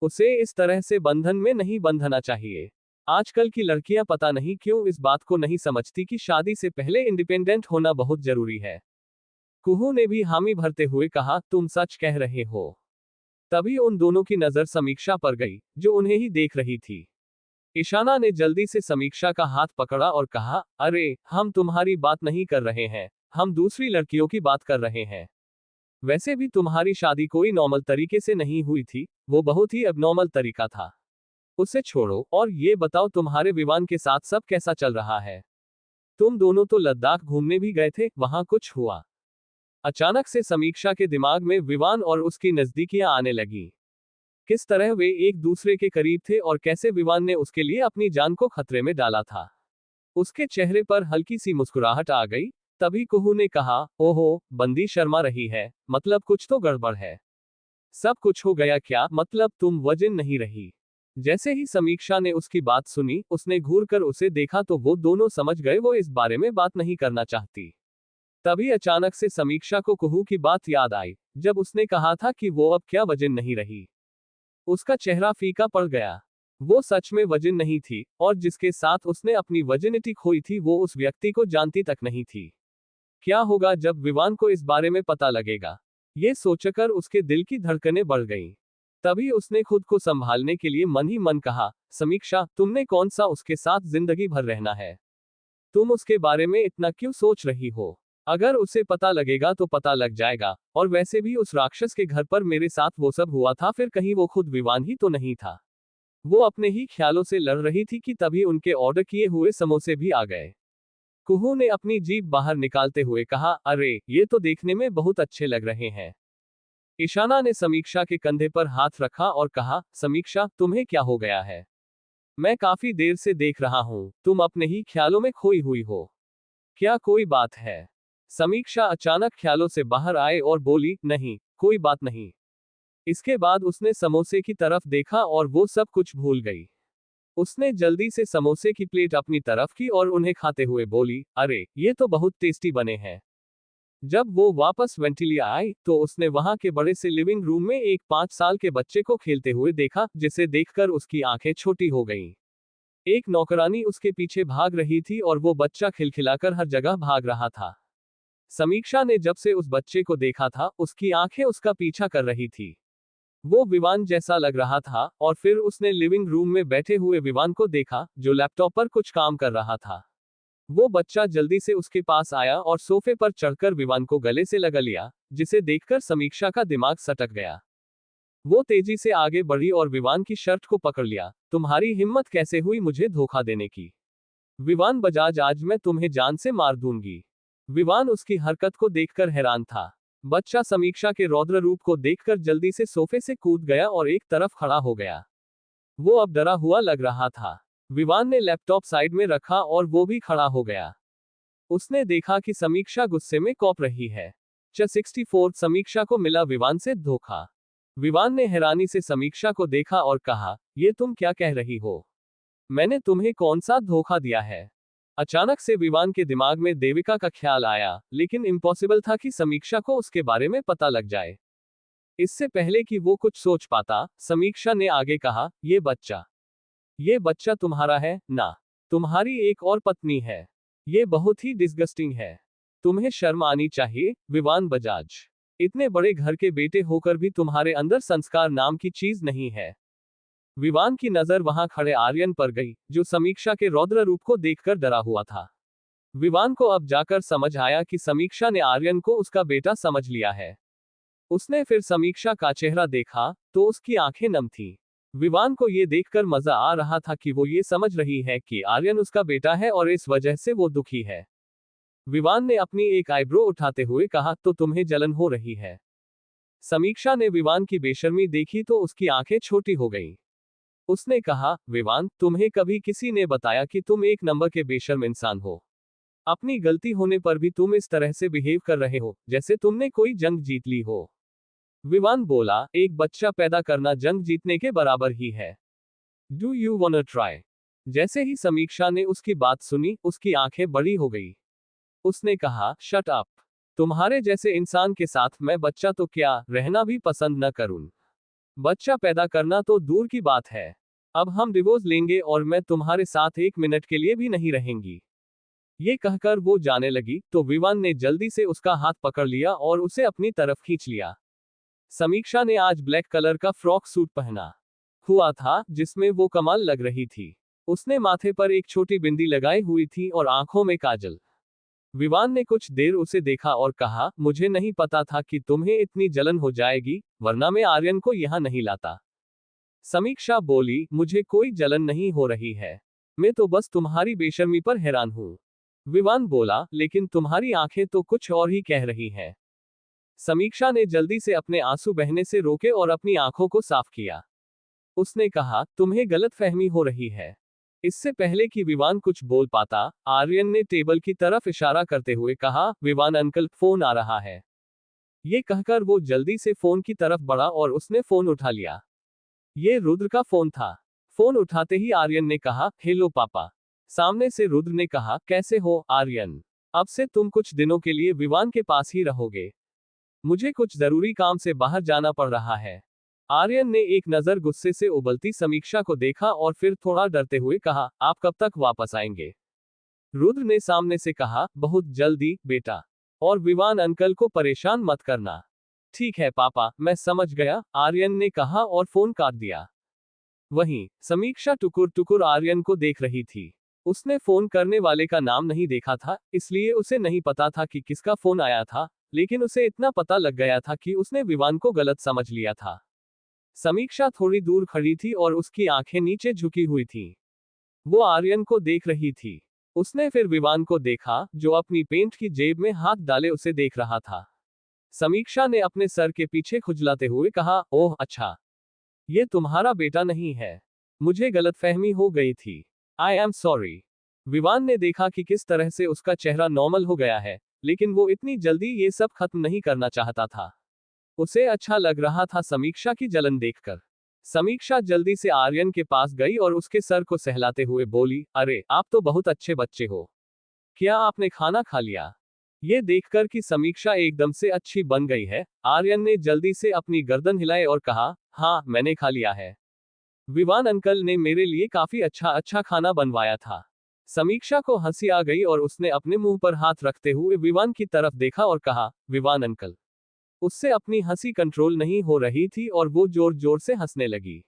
उसे इस तरह से बंधन में नहीं बंधना चाहिए। आजकल की लड़कियां पता नहीं क्यों इस बात को नहीं समझती कि शादी से पहले इंडिपेंडेंट होना बहुत जरूरी है। कुहू ने भी हामी भरते हुए कहा, तुम सच कह रहे हो। तभी उन दोनों की नजर समीक्षा पर गई, जो उन्हें ही देख रही थी। ईशाना ने जल्दी से समीक्षा का हाथ पकड़ा और कहा, अरे हम तुम्हारी बात नहीं कर रहे हैं, हम दूसरी लड़कियों की बात कर रहे हैं। वैसे भी तुम्हारी शादी कोई नॉर्मल तरीके से नहीं हुई थी, वो बहुत ही अबनॉर्मल तरीका था। उसे छोड़ो और ये बताओ तुम्हारे विवान के साथ सब कैसा चल रहा है। तुम दोनों तो लद्दाख घूमने भी गए थे, वहां कुछ हुआ। अचानक से समीक्षा के दिमाग में विवान और उसकी नजदीकियां आने लगी। किस तरह वे एक दूसरे के करीब थे और कैसे विवान ने उसके लिए अपनी जान को खतरे में डाला था। उसके चेहरे पर हल्की सी मुस्कुराहट आ गई। तभी कुहू ने कहा, ओहो बंदी शर्मा रही है, मतलब कुछ तो गड़बड़ है। सब कुछ हो गया क्या, मतलब तुम वजन नहीं रही। जैसे ही समीक्षा ने उसकी बात सुनी, उसने घूर कर उसे देखा तो वो दोनों समझ गए वो इस बारे में बात नहीं करना चाहती। तभी अचानक से समीक्षा को कुहू की बात याद आई, जब उसने कहा था कि वो अब क्या वजन नहीं रही। उसका चेहरा फीका पड़ गया। वो सच में वजन नहीं थी, और जिसके साथ उसने अपनी वजनिटी खोई थी वो उस व्यक्ति को जानती तक नहीं थी। क्या होगा जब विवान को इस बारे में पता लगेगा, ये सोचकर उसके दिल की धड़कनें बढ़ गईं। तभी उसने खुद को संभालने के लिए मन ही मन कहा, समीक्षा तुमने कौन सा उसके साथ जिंदगी भर रहना है। तुम उसके बारे में इतना क्यों सोच रही हो। अगर उसे पता लगेगा तो पता लग जाएगा, और वैसे भी उस राक्षस के घर पर मेरे साथ वो सब हुआ था, फिर कहीं वो खुद विवान ही तो नहीं था। वो अपने ही ख्यालों से लड़ रही थी कि तभी उनके ऑर्डर किए हुए समोसे भी आ गए। कुहू ने अपनी जीभ बाहर निकालते हुए कहा, अरे ये तो देखने में बहुत अच्छे लग रहे हैं। ईशाना ने समीक्षा के कंधे पर हाथ रखा और कहा, समीक्षा तुम्हें क्या हो गया है। मैं काफी देर से देख रहा हूं, तुम अपने ही ख्यालों में खोई हुई हो। क्या कोई बात है। समीक्षा अचानक ख्यालों से बाहर आए और बोली, नहीं कोई बात नहीं। इसके बाद उसने समोसे की तरफ देखा और वो सब कुछ भूल गई। उसने जल्दी से समोसे की प्लेट अपनी तरफ की और उन्हें खाते हुए बोली, अरे ये तो बहुत टेस्टी बने हैं। जब वो वापस वेंटिलिया आई तो उसने वहां के बड़े से लिविंग रूम में एक 5 साल के बच्चे को खेलते हुए देखा, जिसे देखकर उसकी आंखें छोटी हो गईं। एक नौकरानी उसके पीछे भाग रही थी और वो बच्चा खिलखिलाकर हर जगह भाग रहा था। समीक्षा ने जब से उस बच्चे को देखा था, उसकी आंखें उसका पीछा कर रही थी। वो विवान जैसा लग रहा था, और फिर उसने लिविंग रूम में बैठे हुए विवान को देखा, जो लैपटॉप पर कुछ काम कर रहा था। वो बच्चा जल्दी से उसके पास आया और सोफे पर चढ़कर विवान को गले से लगा लिया, जिसे देखकर समीक्षा का दिमाग सटक गया। वो तेजी से आगे बढ़ी और विवान की शर्ट को पकड़ लिया। तुम्हारी हिम्मत कैसे हुई मुझे धोखा देने की? विवान बजाज, आज मैं तुम्हें जान से मार दूंगी। विवान उसकी हरकत को देखकर हैरान था। बच्चा समीक्षा के रौद्र रूप को देखकर जल्दी से सोफे से कूद गया और एक तरफ खड़ा हो गया। वो अब डरा हुआ लग रहा था। विवान ने लैपटॉप साइड में रखा और वो भी खड़ा हो गया। उसने देखा कि समीक्षा गुस्से में कौप रही है। 64 समीक्षा को मिला विवान से धोखा। विवान ने हैरानी से समीक्षा को देखा और कहा, ये तुम क्या कह रही हो? मैंने तुम्हें कौन सा धोखा दिया है? अचानक से विवान के दिमाग में देविका का ख्याल आया, लेकिन इम्पॉसिबल था कि समीक्षा को उसके बारे में पता लग जाए। इससे पहले कि वो कुछ सोच पाता, समीक्षा ने आगे कहा, ये बच्चा तुम्हारा है ना? तुम्हारी एक और पत्नी है। ये बहुत ही डिस्गस्टिंग है। तुम्हें शर्म आनी चाहिए, विवान बजाज। इतने बड़े घर के बेटे होकर भी तुम्हारे अंदर संस्कार नाम की चीज नहीं है। विवान की नजर वहां खड़े आर्यन पर गई, जो समीक्षा के रौद्र रूप को देखकर डरा हुआ था। विवान को अब जाकर समझ आया कि समीक्षा ने आर्यन को उसका बेटा समझ लिया है। उसने फिर समीक्षा का चेहरा देखा, तो उसकी आंखें नम थीं। विवान को ये देखकर मजा आ रहा था कि वो ये समझ रही है कि आर्यन उसका बेटा है और इस वजह से वो दुखी है। विवान ने अपनी एक आईब्रो उठाते हुए कहा, तो तुम्हें जलन हो रही है? समीक्षा ने विवान की बेशर्मी देखी तो उसकी आंखें छोटी हो गईं। उसने कहा, विवान, तुम्हें कभी किसी ने बताया कि तुम एक नंबर के बेशर्म इंसान हो? अपनी गलती होने पर भी तुम इस तरह से बिहेव कर रहे हो, जैसे तुमने कोई जंग जीत ली हो। विवान बोला, एक बच्चा पैदा करना जंग जीतने के बराबर ही है। Do you wanna try? जैसे ही समीक्षा ने उसकी बात सुनी, उसकी आंखें बड़ी हो गई। उसने कहा, शट अप। तुम्हारे जैसे इंसान के साथ मैं बच्चा तो क्या, रहना भी पसंद न करूं। बच्चा पैदा करना तो दूर की बात है। अब हम डिवोर्स लेंगे और मैं तुम्हारे साथ 1 मिनट के लिए भी नहीं रहेंगी। ये कहकर वो जाने लगी, तो विवान ने जल्दी से उसका हाथ पकड़ लिया और उसे अपनी तरफ खींच लिया। समीक्षा ने आज ब्लैक कलर का फ्रॉक सूट पहना हुआ था, जिसमें वो कमाल लग रही थी। उसने माथे पर एक छोटी बिंदी लगाई हुई थी और आंखों में काजल। विवान ने कुछ देर उसे देखा और कहा, मुझे नहीं पता था कि तुम्हें इतनी जलन हो जाएगी, वरना मैं आर्यन को यहाँ नहीं लाता। समीक्षा बोली, मुझे कोई जलन नहीं हो रही है। मैं तो बस तुम्हारी बेशर्मी पर हैरान हूँ। विवान बोला, लेकिन तुम्हारी आंखें तो कुछ और ही कह रही हैं। समीक्षा ने जल्दी से अपने आंसू बहने से रोके और अपनी आंखों को साफ किया। उसने कहा, तुम्हें गलतफहमी हो रही है। इससे पहले कि विवान कुछ बोल पाता, आर्यन ने टेबल की तरफ इशारा करते हुए कहा, विवान अंकल, फोन आ रहा है। ये कहकर वो जल्दी से फोन की तरफ बढ़ा और उसने फोन उठा लिया। ये रुद्र का फोन था। फोन उठाते ही आर्यन ने कहा, हेलो पापा। सामने से रुद्र ने कहा, कैसे हो आर्यन? अब से तुम कुछ दिनों के लिए विवान के पास ही रहोगे। मुझे कुछ जरूरी काम से बाहर जाना पड़ रहा है। आर्यन ने एक नजर गुस्से से उबलती समीक्षा को देखा और फिर थोड़ा डरते हुए कहा, आप कब तक वापस आएंगे? रुद्र ने सामने से कहा, बहुत जल्दी बेटा। और विवान अंकल को परेशान मत करना। ठीक है पापा, मैं समझ गया, आर्यन ने कहा और फोन काट दिया। वहीं समीक्षा टुकुर टुकुर आर्यन को देख रही थी। उसने फोन करने वाले का नाम नहीं देखा था, इसलिए उसे नहीं पता था कि किसका फोन आया था, लेकिन उसे इतना पता लग गया था कि उसने विवान को गलत समझ लिया था। समीक्षा थोड़ी दूर खड़ी थी और उसकी आंखें नीचे झुकी हुई थीं। वो आर्यन को देख रही थी। उसने फिर विवान को देखा, जो अपनी पेंट की जेब में हाथ डाले उसे देख रहा था। समीक्षा ने अपने सर के पीछे खुजलाते हुए कहा, ओह अच्छा, ये तुम्हारा बेटा नहीं है। मुझे गलतफहमी हो गई थी। I am sorry. विवान ने देखा कि किस तरह से उसका चेहरा नॉर्मल हो गया है, लेकिन वो इतनी जल्दी ये सब खत्म नहीं करना चाहता था। उसे अच्छा लग रहा था समीक्षा की जलन देखकर। समीक्षा जल्दी से आर्यन के पास गई और उसके सर को सहलाते हुए बोली, अरे आप तो बहुत अच्छे बच्चे हो। क्या आपने खाना खा लिया? ये देखकर कि समीक्षा एकदम से अच्छी बन गई है, आर्यन ने जल्दी से अपनी गर्दन हिलाई और कहा, हाँ मैंने खा लिया है। विवान अंकल ने मेरे लिए काफी अच्छा अच्छा खाना बनवाया था। समीक्षा को हंसी आ गई और उसने अपने मुंह पर हाथ रखते हुए विवान की तरफ देखा और कहा, विवान अंकल। उससे अपनी हंसी कंट्रोल नहीं हो रही थी और वो जोर जोर से हंसने लगी।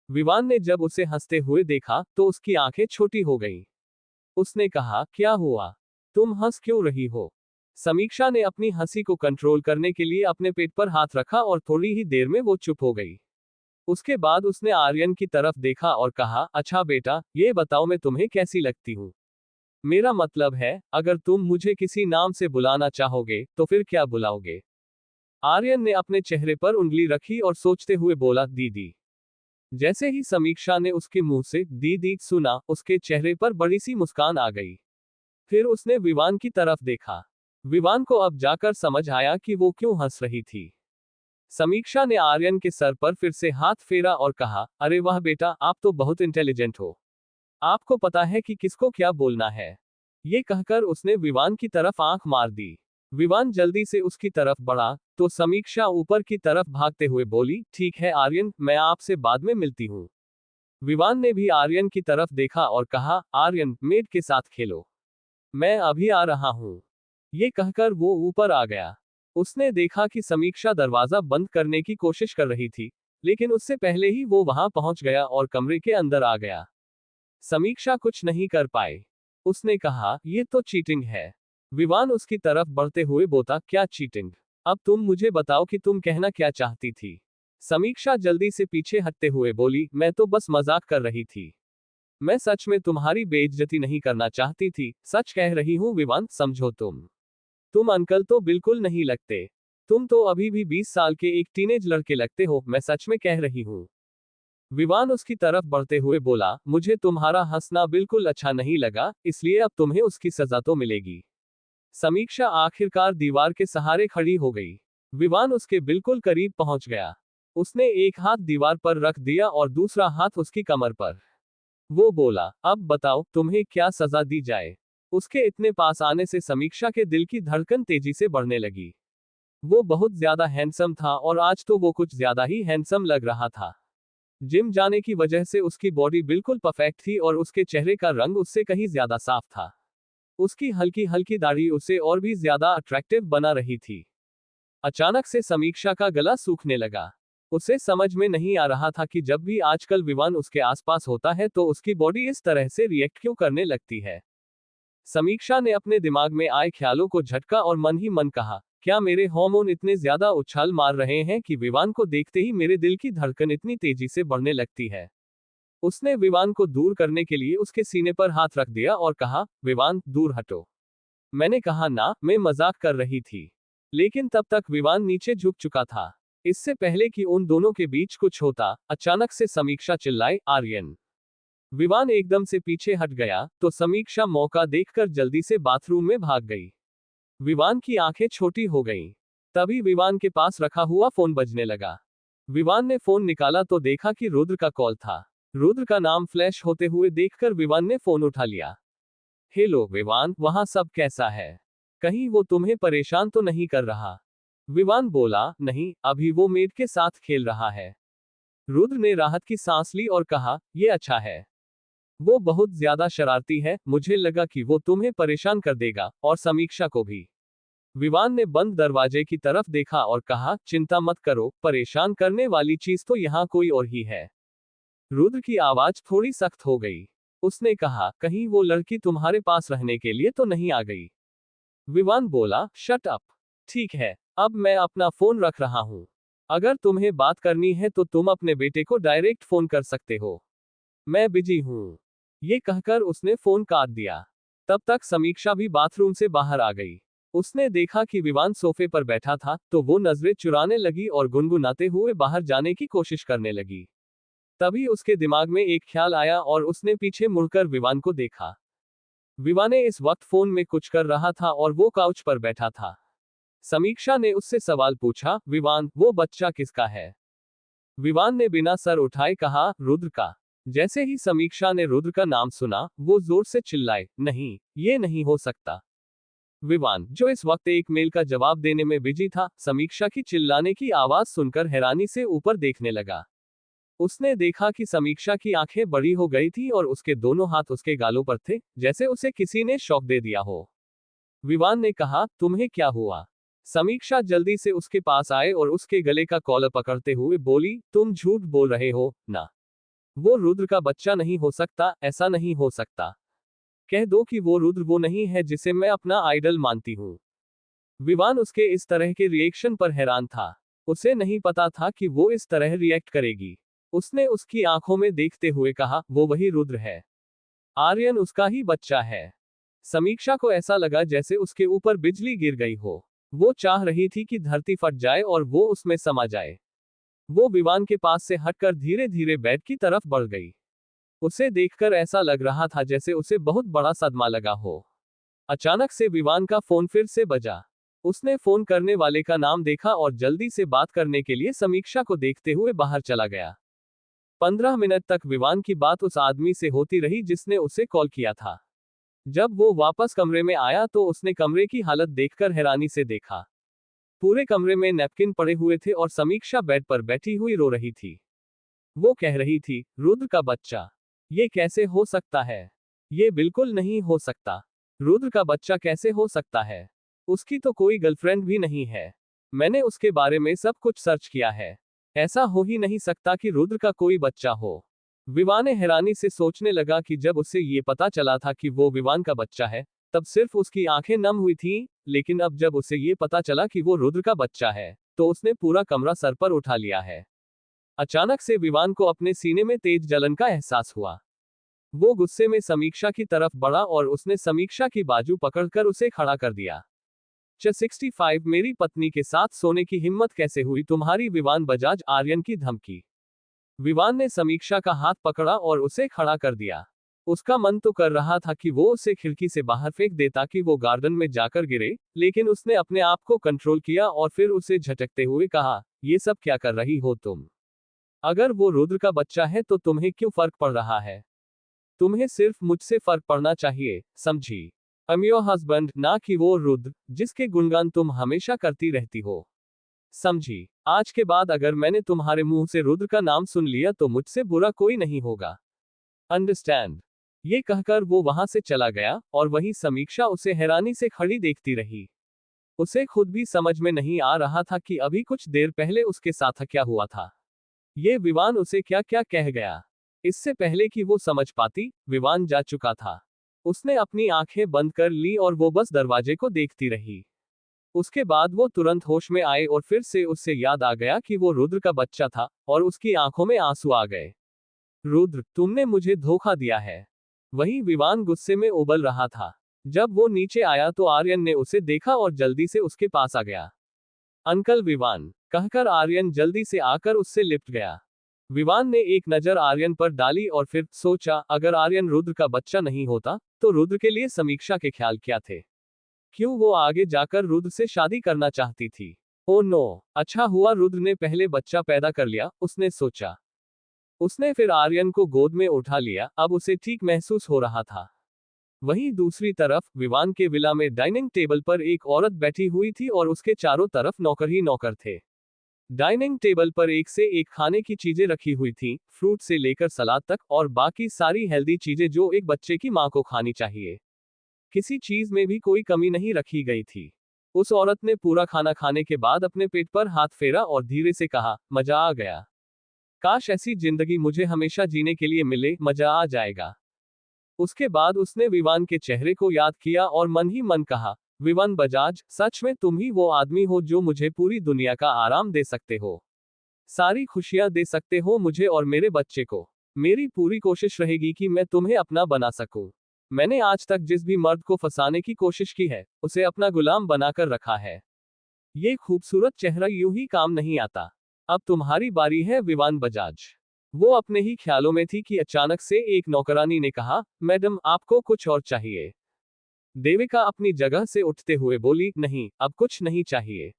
विवान ने जब उसे हंसते हुए देखा तो उसकी आंखें छोटी हो गईं। उसने कहा, क्या हुआ? तुम हंस क्यों रही हो? समीक्षा ने अपनी हंसी को कंट्रोल करने के लिए अपने पेट पर हाथ रखा और थोड़ी ही देर में वो चुप हो गई। उसके बाद उसने आर्यन की तरफ देखा और कहा, अच्छा बेटा, ये बताओ मैं तुम्हें कैसी लगती हूँ? मेरा मतलब है, अगर तुम मुझे किसी नाम से बुलाना चाहोगे, तो फिर क्या बुलाओगे? आर्यन ने अपने चेहरे पर उंगली रखी और सोचते हुए बोला, दीदी। जैसे ही समीक्षा ने उसके मुंह से दीदी सुना, उसके चेहरे पर बड़ी सी मुस्कान आ गई। फिर उसने विवान की तरफ देखा। विवान को अब जाकर समझ आया कि वो क्यों हंस रही थी। समीक्षा ने आर्यन के सर पर फिर से हाथ फेरा और कहा, अरे वाह बेटा, आप तो बहुत इंटेलिजेंट हो। आपको पता है कि किसको क्या बोलना है। ये कहकर उसने विवान की तरफ आंख मार दी। विवान जल्दी से उसकी तरफ बढ़ा, तो समीक्षा ऊपर की तरफ भागते हुए बोली, ठीक है आर्यन, मैं आपसे बाद में मिलती हूँ। विवान ने भी आर्यन की तरफ देखा और कहा, आर्यन, मेड के साथ खेलो। मैं अभी आ रहा हूँ। ये कहकर वो ऊपर आ गया। उसने देखा कि समीक्षा दरवाजा बंद करने की कोशिश कर रही थी, लेकिन उससे पहले ही वो वहां पहुंच गया और कमरे के अंदर आ गया। समीक्षा कुछ नहीं कर पाए। उसने कहा, ये तो चीटिंग है। विवान उसकी तरफ बढ़ते हुए बोला, क्या चीटिंग? अब तुम मुझे बताओ कि तुम कहना क्या चाहती थी। समीक्षा जल्दी से पीछे हटते हुए बोली, मैं तो बस मजाक कर रही थी। मैं सच में तुम्हारी बेइज्जती नहीं करना चाहती थी, सच कह रही हूँ विवान, समझो तुम अंकल तो बिल्कुल नहीं लगते। तुम तो अभी भी 20 साल के एक टीनेज लड़के लगते हो, मैं सच में कह रही हूँ। विवान उसकी तरफ बढ़ते हुए बोला, मुझे तुम्हारा हंसना बिल्कुल अच्छा नहीं लगा, इसलिए अब तुम्हें उसकी सजा तो मिलेगी। समीक्षा आखिरकार दीवार के सहारे खड़ी हो गई। विवान उसके बिल्कुल करीब पहुंच गया। उसने एक हाथ दीवार पर रख दिया और दूसरा हाथ उसकी कमर पर। वो बोला, अब बताओ तुम्हें क्या सजा दी जाए? उसके इतने पास आने से समीक्षा के दिल की धड़कन तेजी से बढ़ने लगी। वो बहुत ज्यादा हैंडसम था और आज तो वो कुछ ज्यादा ही हैंडसम लग रहा था। जिम जाने की वजह से उसकी बॉडी बिल्कुल परफेक्ट थी और उसके चेहरे का रंग उससे कहीं ज्यादा साफ था। उसकी हल्की हल्की दाढ़ी उसे और भी ज्यादा अट्रैक्टिव बना रही थी। अचानक से समीक्षा का गला सूखने लगा। उसे समझ में नहीं आ रहा था कि जब भी आजकल विवान उसके आसपास होता है तो उसकी बॉडी इस तरह से रिएक्ट क्यों करने लगती है। समीक्षा ने अपने दिमाग में आए ख्यालों को झटका और मन ही मन कहा, क्या मेरे हार्मोन इतने ज्यादा उछाल मार रहे हैं कि विवान को देखते ही मेरे दिल की धड़कन इतनी तेजी से बढ़ने लगती है। उसने विवान को दूर करने के लिए उसके सीने पर हाथ रख दिया और कहा, विवान दूर हटो। मैंने कहा ना, मैं मजाक कर रही थी। लेकिन तब तक विवान नीचे झुक चुका था। इससे पहले कि उन दोनों के बीच कुछ होता, अचानक से समीक्षा चिल्लाई, आर्यन। विवान एकदम से पीछे हट गया, तो समीक्षा मौका देखकर जल्दी से बाथरूम में भाग गई। विवान की आंखें छोटी हो गईं। तभी विवान के पास रखा हुआ फोन बजने लगा। विवान ने फोन निकाला तो देखा कि रुद्र का कॉल था। रुद्र का नाम फ्लैश होते हुए देखकर विवान ने फोन उठा लिया। हेलो विवान, वहां सब कैसा है? कहीं वो तुम्हें परेशान तो नहीं कर रहा? विवान बोला, नहीं, अभी वो मेड के साथ खेल रहा है। रुद्र ने राहत की सांस ली और कहा, ये अच्छा है। वो बहुत ज्यादा शरारती है, मुझे लगा कि वो तुम्हें परेशान कर देगा, और समीक्षा को भी। विवान ने बंद दरवाजे की तरफ देखा और कहा, चिंता मत करो, परेशान करने वाली चीज तो यहाँ कोई और ही है। रुद्र की आवाज थोड़ी सख्त हो गई। उसने कहा, कहीं वो लड़की तुम्हारे पास रहने के लिए तो नहीं आ गई? विवान बोला, शट अप। ठीक है, अब मैं अपना फोन रख रहा हूँ। अगर तुम्हें बात करनी है तो तुम अपने बेटे को डायरेक्ट फोन कर सकते हो। मैं बिजी हूँ। ये कहकर उसने फोन काट दिया। तब तक समीक्षा भी बाथरूम से बाहर आ गई। उसने देखा कि विवान सोफे पर बैठा था, तो वो नजरें चुराने लगी और गुनगुनाते हुए बाहर जाने की कोशिश करने लगी। तभी उसके दिमाग में एक ख्याल आया और उसने पीछे मुड़कर विवान को देखा। विवान इस वक्त फोन में कुछ कर रहा था और वो काउच पर बैठा था। समीक्षा ने उससे सवाल पूछा, विवान, वो बच्चा किसका है? विवान ने बिना सर उठाए कहा, रुद्र का। जैसे ही समीक्षा ने रुद्र का नाम सुना, वो जोर से चिल्लाए, नहीं, ये नहीं हो सकता। विवान, जो इस वक्त एक मेल का जवाब देने में बिजी था, समीक्षा की चिल्लाने की आवाज सुनकर हैरानी से ऊपर देखने लगा। उसने देखा कि समीक्षा की आंखें बड़ी हो गई थी और उसके दोनों हाथ उसके गालों पर थे, जैसे उसे किसी ने शॉक दे दिया हो। विवान ने कहा, तुम्हें क्या हुआ? समीक्षा जल्दी से उसके पास आए और उसके गले का कॉलर पकड़ते हुए बोली, तुम झूठ बोल रहे हो ना? वो रुद्र का बच्चा नहीं हो सकता, ऐसा नहीं हो सकता। कह दो कि वो रुद्र वो नहीं है जिसे मैं अपना आइडल मानती हूँ। विवान उसके इस तरह के रिएक्शन पर हैरान था। उसे नहीं पता था कि वो इस तरह रिएक्ट करेगी। उसने उसकी आंखों में देखते हुए कहा, वो वही रुद्र है। आर्यन उसका ही बच्चा है। समीक्षा को ऐसा लगा जैसे उसके ऊपर बिजली गिर गई हो। वो चाह रही थी कि धरती फट जाए और वो उसमें समा जाए। वो विवान के पास से हटकर धीरे धीरे बेड की तरफ बढ़ गई। उसे देखकर ऐसा लग रहा था जैसे उसे बहुत बड़ा सदमा लगा हो। अचानक से विवान का फोन फिर से बजा। उसने फोन करने वाले का नाम देखा और जल्दी से बात करने के लिए समीक्षा को देखते हुए बाहर चला गया। 15 मिनट तक विवान की बात उस आदमी से होती रही जिसने उसे कॉल किया था। जब वो वापस कमरे में आया तो उसने कमरे की हालत देखकर हैरानी से देखा। पूरे कमरे में नैपकिन पड़े हुए थे और समीक्षा बेड पर बैठी हुई रो रही थी। वो कह रही थी, रुद्र का बच्चा। ये कैसे हो सकता है? ये बिल्कुल नहीं हो सकता। रुद्र का बच्चा कैसे हो सकता है? उसकी तो कोई गर्लफ्रेंड भी नहीं है। मैंने उसके बारे में सब कुछ सर्च किया है। ऐसा हो ही नहीं सकता कि रुद्र का कोई बच्चा हो। विवान हैरानी से सोचने लगा कि जब उसे ये पता चला था कि वो विवान का बच्चा है, तब सिर्फ उसकी आंखें नम हुई थीं, लेकिन अब जब उसे ये पता चला कि वो रुद्र का बच्चा है, तो उसने पूरा कमरा सर पर उठा लिया है। अचानक से विवान को अपने सीने में तेज जलन का एहसास हुआ। वो गुस्से में समीक्षा की तरफ बढ़ा और उसने समीक्षा की बाजू पकड़कर उसे खड़ा कर दिया। 65 मेरी पत्नी के साथ सोने की हिम्मत कैसे हुई तुम्हारी? विवान बजाज। आर्यन की धमकी। विवान ने समीक्षा का हाथ पकड़ा और उसे खड़ा कर दिया। उसका मन तो कर रहा था कि वो उसे खिड़की से बाहर फेंक दे ताकि वो गार्डन में जाकर गिरे, लेकिन उसने अपने आप को कंट्रोल किया और फिर उसे झटकते हुए कहा, ये सब क्या कर रही हो तुम? अगर वो रुद्र का बच्चा है तो तुम्हें क्यों फर्क पड़ रहा है? तुम्हें सिर्फ मुझसे फर्क पड़ना चाहिए, समझी? आई एम योर हस्बैंड, ना कि वो रुद्र जिसके गुणगान तुम हमेशा करती रहती हो। समझी? आज के बाद अगर मैंने तुम्हारे मुंह से रुद्र का नाम सुन लिया तो मुझसे बुरा कोई नहीं होगा। अंडरस्टैंड? ये कहकर वो वहां से चला गया और वहीं समीक्षा उसे हैरानी से खड़ी देखती रही। उसे खुद भी समझ में नहीं आ रहा था कि अभी कुछ देर पहले उसके साथ क्या हुआ था। ये विवान उसे क्या क्या कह गया। इससे पहले कि वो समझ पाती, विवान जा चुका था। उसने अपनी आंखें बंद कर ली और वो बस दरवाजे को देखती रही। उसके बाद वो तुरंत होश में आए और फिर से उससे याद आ गया कि वो रुद्र का बच्चा था और उसकी आंखों में आंसू आ गए। रुद्र, तुमने मुझे धोखा दिया है। वही विवान गुस्से में उबल रहा था। जब वो नीचे आया तो आर्यन ने उसे देखा और जल्दी से उसके पास आ गया। अंकल विवान, कहकर आर्यन जल्दी से आकर उससे लिपट गया। विवान ने एक नजर आर्यन पर डाली और फिर सोचा, अगर आर्यन रुद्र का बच्चा नहीं होता, तो रुद्र के लिए समीक्षा के ख्याल क्या थे? क्यों वो आगे जाकर रुद्र से शादी करना चाहती थी? ओ नो, अच्छा हुआ रुद्र ने पहले बच्चा पैदा कर लिया, उसने सोचा। उसने फिर आर्यन को गोद में उठा लिया, अब उसे ठीक महसूस हो रहा था। वहीं दूसरी तरफ विवान के विला में डाइनिंग टेबल पर एक औरत बैठी हुई थी और उसके चारों तरफ नौकर ही नौकर थे। डाइनिंग टेबल पर एक से एक खाने की चीजें रखी हुई थीं, फ्रूट से लेकर सलाद तक और बाकी सारी हेल्दी चीजें जो एक बच्चे की मां को खानी चाहिए। किसी चीज में भी कोई कमी नहीं रखी गई थी। उस औरत ने पूरा खाना खाने के बाद अपने पेट पर हाथ फेरा और धीरे से कहा, मजा आ गया। काश ऐसी जिंदगी मुझे हमेशा जीने के लिए मिले, मजा आ जाएगा। उसके बाद उसने विवान के चेहरे को याद किया और मन ही मन कहा, विवान बजाज, सच में तुम ही वो आदमी हो जो मुझे पूरी दुनिया का आराम दे सकते हो। सारी खुशियां दे सकते हो मुझे और मेरे बच्चे को। मेरी पूरी कोशिश रहेगी कि मैं तुम्हें अपना बना सकूं। मैंने आज तक जिस भी मर्द को फंसाने की कोशिश की है, उसे अपना गुलाम बनाकर रखा है। ये खूबसूरत चेहरा यूं ही काम नहीं आता। अब तुम्हारी बारी है विवान बजाज। वो अपने ही ख्यालों में थी कि अचानक से एक नौकरानी ने कहा, मैडम आपको कुछ और चाहिए। देविका अपनी जगह से उठते हुए बोली, नहीं, अब कुछ नहीं चाहिए।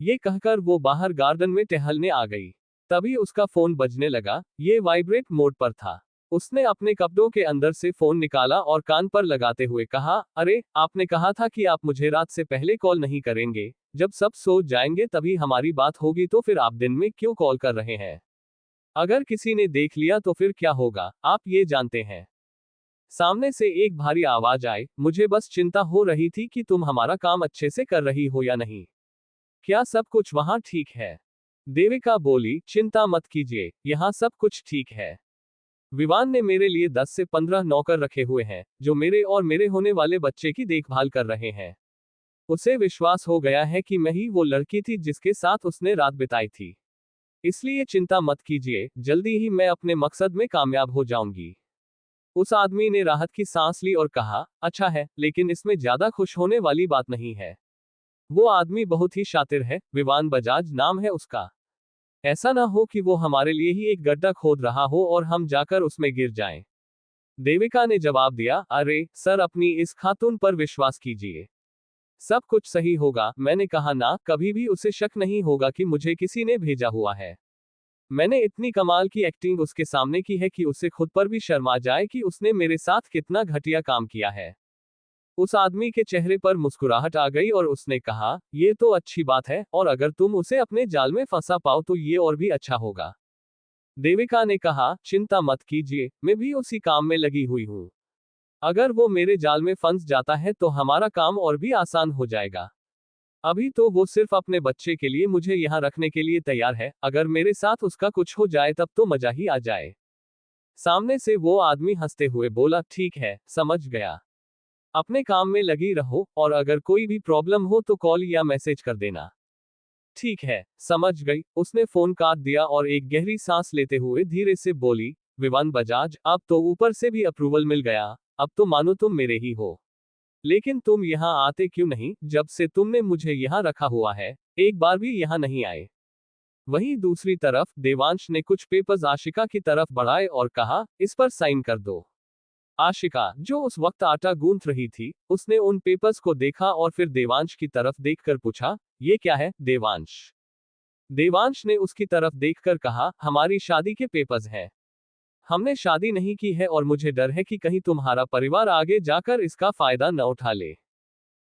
ये कहकर वो बाहर गार्डन में टहलने आ गई। तभी उसका फोन बजने लगा। ये वाइब्रेट मोड पर था। उसने अपने कपड़ों के अंदर से फोन निकाला और कान पर लगाते हुए कहा, अरे, आपने कहा था कि आप मुझे रात से पहले कॉल नहीं करेंगे। जब सब सो जाएंगे तभी हमारी बात होगी, तो फिर आप दिन में क्यों कॉल कर रहे हैं? अगर किसी ने देख लिया तो फिर क्या होगा, आप ये जानते हैं? सामने से एक भारी आवाज आई, मुझे बस चिंता हो रही थी कि तुम हमारा काम अच्छे से कर रही हो या नहीं। क्या सब कुछ वहां ठीक है? देविका बोली, चिंता मत कीजिए, यहाँ सब कुछ ठीक है। विवान ने मेरे लिए 10 से 15 नौकर रखे हुए हैं, जो मेरे और मेरे होने वाले बच्चे की देखभाल कर रहे हैं। उसे विश्वास हो गया है कि मैं ही वो लड़की थी जिसके साथ उसने रात बिताई थी। इसलिए चिंता मत कीजिए, जल्दी ही मैं अपने मकसद में कामयाब हो जाऊंगी। उस आदमी ने राहत की सांस ली और कहा, अच्छा है, लेकिन इसमें ज्यादा खुश होने वाली बात नहीं है। वो आदमी बहुत ही शातिर है, विवान बजाज नाम है उसका। ऐसा ना हो कि वो हमारे लिए ही एक गड्ढा खोद रहा हो और हम जाकर उसमें गिर जाएं। देविका ने जवाब दिया, अरे सर, अपनी इस खातून पर विश्वास कीजिए। सब कुछ सही होगा। मैंने कहा ना, कभी भी उसे शक नहीं होगा कि मुझे किसी ने भेजा हुआ है। मैंने इतनी कमाल की एक्टिंग उसके सामने की है कि उसे खुद पर भी शर्म आ जाए कि उसने मेरे साथ कितना घटिया काम किया है। उस आदमी के चेहरे पर मुस्कुराहट आ गई और उसने कहा, ये तो अच्छी बात है, और अगर तुम उसे अपने जाल में फंसा पाओ तो ये और भी अच्छा होगा। देविका ने कहा, चिंता मत कीजिए, मैं भी उसी काम में लगी हुई हूँ। अगर वो मेरे जाल में फंस जाता है तो हमारा काम और भी आसान हो जाएगा। अभी तो वो सिर्फ अपने बच्चे के लिए मुझे यहाँ रखने के लिए तैयार है, अगर मेरे साथ उसका कुछ हो जाए तब तो मजा ही आ जाए। सामने से वो आदमी हंसते हुए बोला, ठीक है, समझ गया। अपने काम में लगी रहो, और अगर कोई भी प्रॉब्लम हो तो कॉल या मैसेज कर देना। ठीक है, समझ गई। उसने फोन काट दिया और एक गहरी सांस लेते हुए धीरे से बोली, विवान बजाज, अब तो ऊपर से भी अप्रूवल मिल गया। अब तो मानो तुम मेरे ही हो। लेकिन तुम यहाँ आते क्यों नहीं? जब से तुमने मुझे यहाँ रखा हुआ है, एक बार भी यहाँ नहीं आए। वहीं दूसरी तरफ देवांश ने कुछ पेपर्स आशिका की तरफ बढ़ाए और कहा, इस पर साइन कर दो। आशिका, जो उस वक्त आटा गूंथ रही थी, उसने उन पेपर्स को देखा और फिर देवांश की तरफ देखकर पूछा, ये क्या है देवांश? देवांश ने उसकी तरफ देखकर कहा, हमारी शादी के पेपर्स हैं। हमने शादी नहीं की है और मुझे डर है कि कहीं तुम्हारा परिवार आगे जाकर इसका फायदा न उठा ले।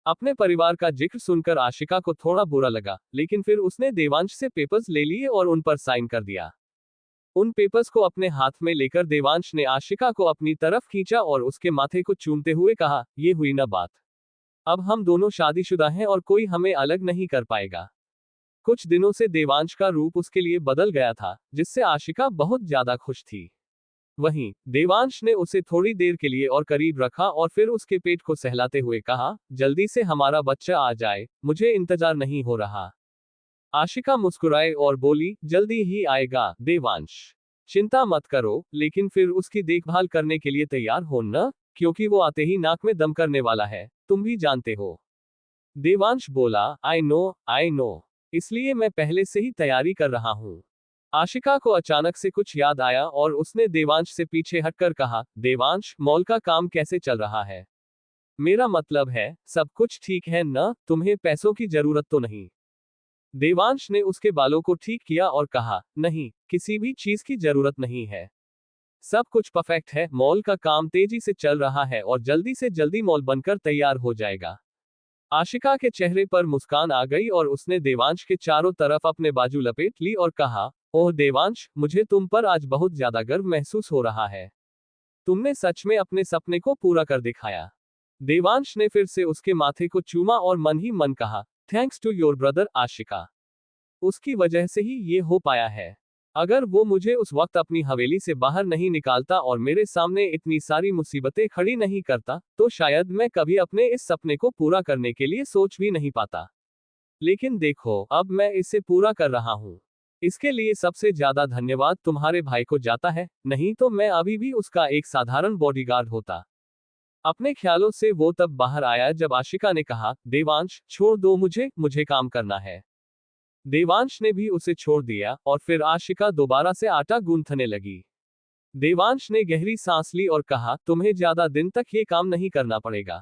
अपने परिवार का जिक्र सुनकर आशिका को थोड़ा बुरा लगा, लेकिन फिर उसने देवांश से पेपर्स ले लिए और उन पर साइन कर दिया। उन पेपर्स को अपने हाथ में लेकर देवांश ने आशिका को अपनी तरफ खींचा और उसके माथे को चूमते हुए कहा, ये हुई ना बात। अब हम दोनों शादीशुदा हैं और कोई हमें अलग नहीं कर पाएगा। कुछ दिनों से देवांश का रूप उसके लिए बदल गया था, जिससे आशिका बहुत ज्यादा खुश थी। वहीं देवांश ने उसे थोड़ी देर के लिए और करीब रखा और फिर उसके पेट को सहलाते हुए कहा, जल्दी से हमारा बच्चा आ जाए, मुझे इंतजार नहीं हो रहा। आशिका मुस्कुराए और बोली, जल्दी ही आएगा देवांश। चिंता मत करो, लेकिन फिर उसकी देखभाल करने के लिए तैयार हो न, क्योंकि वो आते ही नाक में दम करने वाला है, तुम भी जानते हो। देवांश बोला, आई नो, इसलिए मैं पहले से ही तैयारी कर रहा हूँ। आशिका को अचानक से कुछ याद आया और उसने देवांश से पीछे हटकर कहा, देवांश, मॉल का काम कैसे चल रहा है? मेरा मतलब है, सब कुछ ठीक है न? तुम्हें पैसों की जरूरत तो नहीं? देवांश ने उसके बालों को ठीक किया और कहा, नहीं, किसी भी चीज की जरूरत नहीं है। सब कुछ परफेक्ट है, मॉल का काम तेजी से चल रहा है और जल्दी से जल्दी मॉल बनकर तैयार हो जाएगा। आशिका के चेहरे पर मुस्कान आ गई और उसने देवांश के चारों तरफ अपने बाजू लपेट ली और कहा, ओह देवांश, मुझे तुम पर आज बहुत ज्यादा गर्व महसूस हो रहा है। तुमने सच में अपने सपने को पूरा कर दिखाया। देवांश ने फिर से उसके माथे को चूमा और मन ही मन कहा, thanks to your brother Ashika. उसकी वजह से ही ये हो पाया है। अगर वो मुझे उस वक्त अपनी हवेली से बाहर नहीं निकालता और मेरे सामने इतनी सारी मुसीबतें खड़ी नहीं करता, तो शायद मैं कभी अपने इस सपने को पूरा करने के लिए सोच भी नहीं पाता। लेकिन देखो, अब मैं इसे पूरा कर रहा हूँ। इसके लिए सबसे ज्यादा धन्यवाद तुम्हारे भाई को जाता है, नहीं तो मैं अभी भी उसका एक साधारण बॉडीगार्ड होता। अपने ख्यालों से वो तब बाहर आया जब आशिका ने कहा, देवांश, छोड़ दो मुझे काम करना है। देवांश ने भी उसे छोड़ दिया और फिर आशिका दोबारा से आटा गूंथने लगी। देवांश ने गहरी सांस ली और कहा, तुम्हें ज्यादा दिन तक ये काम नहीं करना पड़ेगा।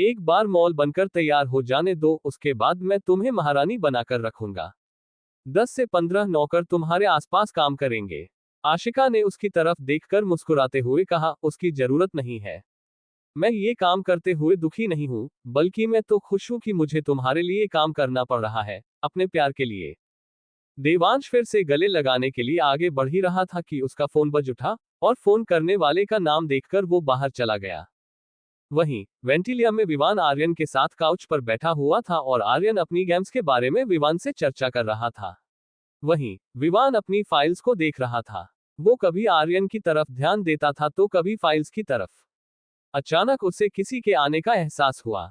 एक बार मॉल बनकर तैयार हो जाने दो, उसके बाद मैं तुम्हें महारानी बनाकर रखूंगा। 10 से 15 नौकर तुम्हारे आसपास काम करेंगे। आशिका ने उसकी तरफ देखकर मुस्कुराते हुए कहा, उसकी जरूरत नहीं है। मैं ये काम करते हुए दुखी नहीं हूं, बल्कि मैं तो खुश हूं कि मुझे तुम्हारे लिए काम करना पड़ रहा है, अपने प्यार के लिए। देवांश फिर से गले लगाने के लिए आगे बढ़ ही रहा था कि उसका फोन बज उठा, और फोन करने वाले का नाम देखकर वो बाहर चला गया। वहीं वेंटिलिया में विवान आर्यन के साथ काउच पर बैठा हुआ था और आर्यन अपनी गेम्स के बारे में विवान से चर्चा कर रहा था। वहीं विवान अपनी फाइल्स को देख रहा था। वो कभी आर्यन की तरफ ध्यान देता था तो कभी फाइल्स की तरफ। अचानक उसे किसी के आने का एहसास हुआ।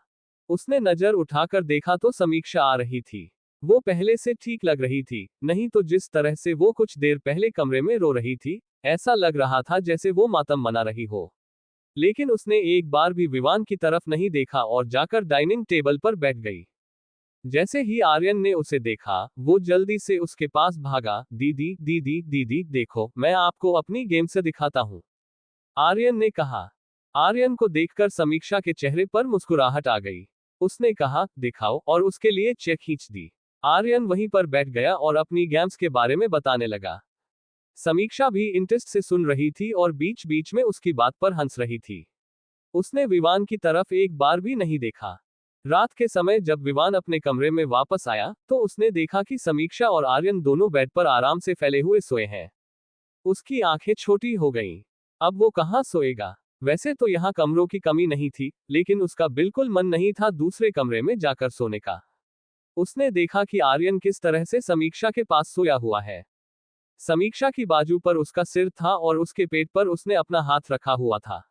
उसने नजर उठाकर देखा तो समीक्षा आ रही थी। वो पहले से ठीक लग रही थी, नहीं तो जिस तरह से वो कुछ देर पहले कमरे में रो रही थी, ऐसा लग रहा था जैसे वो मातम मना रही हो। लेकिन उसने एक बार भी विवान की तरफ नहीं देखा और जाकर डाइनिंग टेबल पर बैठ गई। जैसे ही आर्यन ने उसे देखा, वो जल्दी से उसके पास भागा। दीदी दीदी दीदी देखो, मैं आपको अपनी गेम से दिखाता हूँ, आर्यन ने कहा। आर्यन को देखकर समीक्षा के चेहरे पर मुस्कुराहट आ गई। उसने कहा, दिखाओ, और उसके लिए चेक खींच दी। आर्यन वहीं पर बैठ गया और अपनी गेम्स के बारे में बताने लगा। समीक्षा भी इंटरेस्ट से सुन रही थी और बीच बीच में उसकी बात पर हंस रही थी। उसने विवान की तरफ एक बार भी नहीं देखा। रात के समय जब विवान अपने कमरे में वापस आया, तो उसने देखा कि समीक्षा और आर्यन दोनों बेड पर आराम से फैले हुए सोए हैं। उसकी आंखें छोटी हो गईं। अब वो कहाँ सोएगा? वैसे तो यहाँ कमरों की कमी नहीं थी, लेकिन उसका बिल्कुल मन नहीं था दूसरे कमरे में जाकर सोने का। उसने देखा कि आर्यन किस तरह से समीक्षा के पास सोया हुआ है। समीक्षा की बाजू पर उसका सिर था और उसके पेट पर उसने अपना हाथ रखा हुआ था।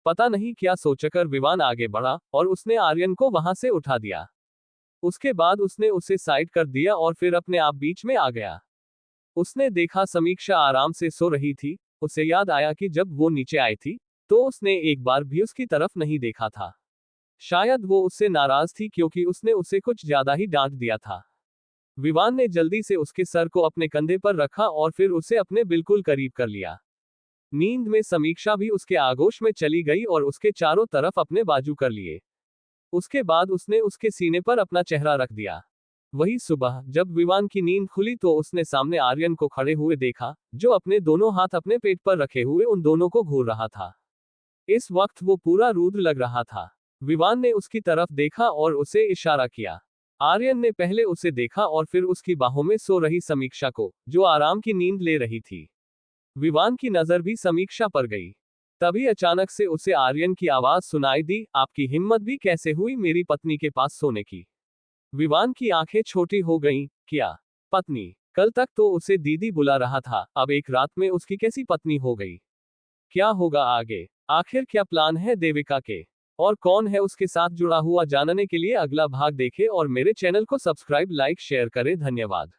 पता नहीं क्या सोचकर विवान आगे बढ़ा और उसने आर्यन को वहां से उठा दिया। उसके बाद उसने उसे साइड कर दिया और फिर अपने आप बीच में आ गया। उसने देखा समीक्षा आराम से सो रही थी। उसे याद आया कि जब वो नीचे आई थी, तो उसने एक बार भी उसकी तरफ नहीं देखा था। शायद वो उससे नाराज थी क्योंकि उसने उसे कुछ ज्यादा ही डांट दिया था। विवान ने जल्दी से उसके सर को अपने कंधे पर रखा और फिर उसे अपने बिल्कुल करीब कर लिया। नींद में समीक्षा भी उसके आगोश में चली गई और उसके चारों तरफ अपने बाजू कर लिए। उसके बाद उसने उसके सीने पर अपना चेहरा रख दिया। वही सुबह जब विवान की नींद खुली तो उसने सामने आर्यन को खड़े हुए देखा, जो अपने दोनों हाथ अपने पेट पर रखे हुए उन दोनों को घूर रहा था। इस वक्त वो पूरा रुद्र लग रहा था। विवान ने उसकी तरफ देखा और उसे इशारा किया। आर्यन ने पहले उसे देखा और फिर उसकी बाहों में सो रही समीक्षा को, जो आराम की नींद ले रही थी। विवान की नजर भी समीक्षा पर गई। तभी अचानक से उसे आर्यन की आवाज सुनाई दी, आपकी हिम्मत भी कैसे हुई मेरी पत्नी के पास सोने की? विवान की आंखें छोटी हो गईं। क्या पत्नी? कल तक तो उसे दीदी बुला रहा था, अब एक रात में उसकी कैसी पत्नी हो गई? क्या होगा आगे? आखिर क्या प्लान है देविका के? और कौन है उसके साथ जुड़ा हुआ? जानने के लिए अगला भाग देखें और मेरे चैनल को सब्सक्राइब, लाइक, शेयर करें। धन्यवाद।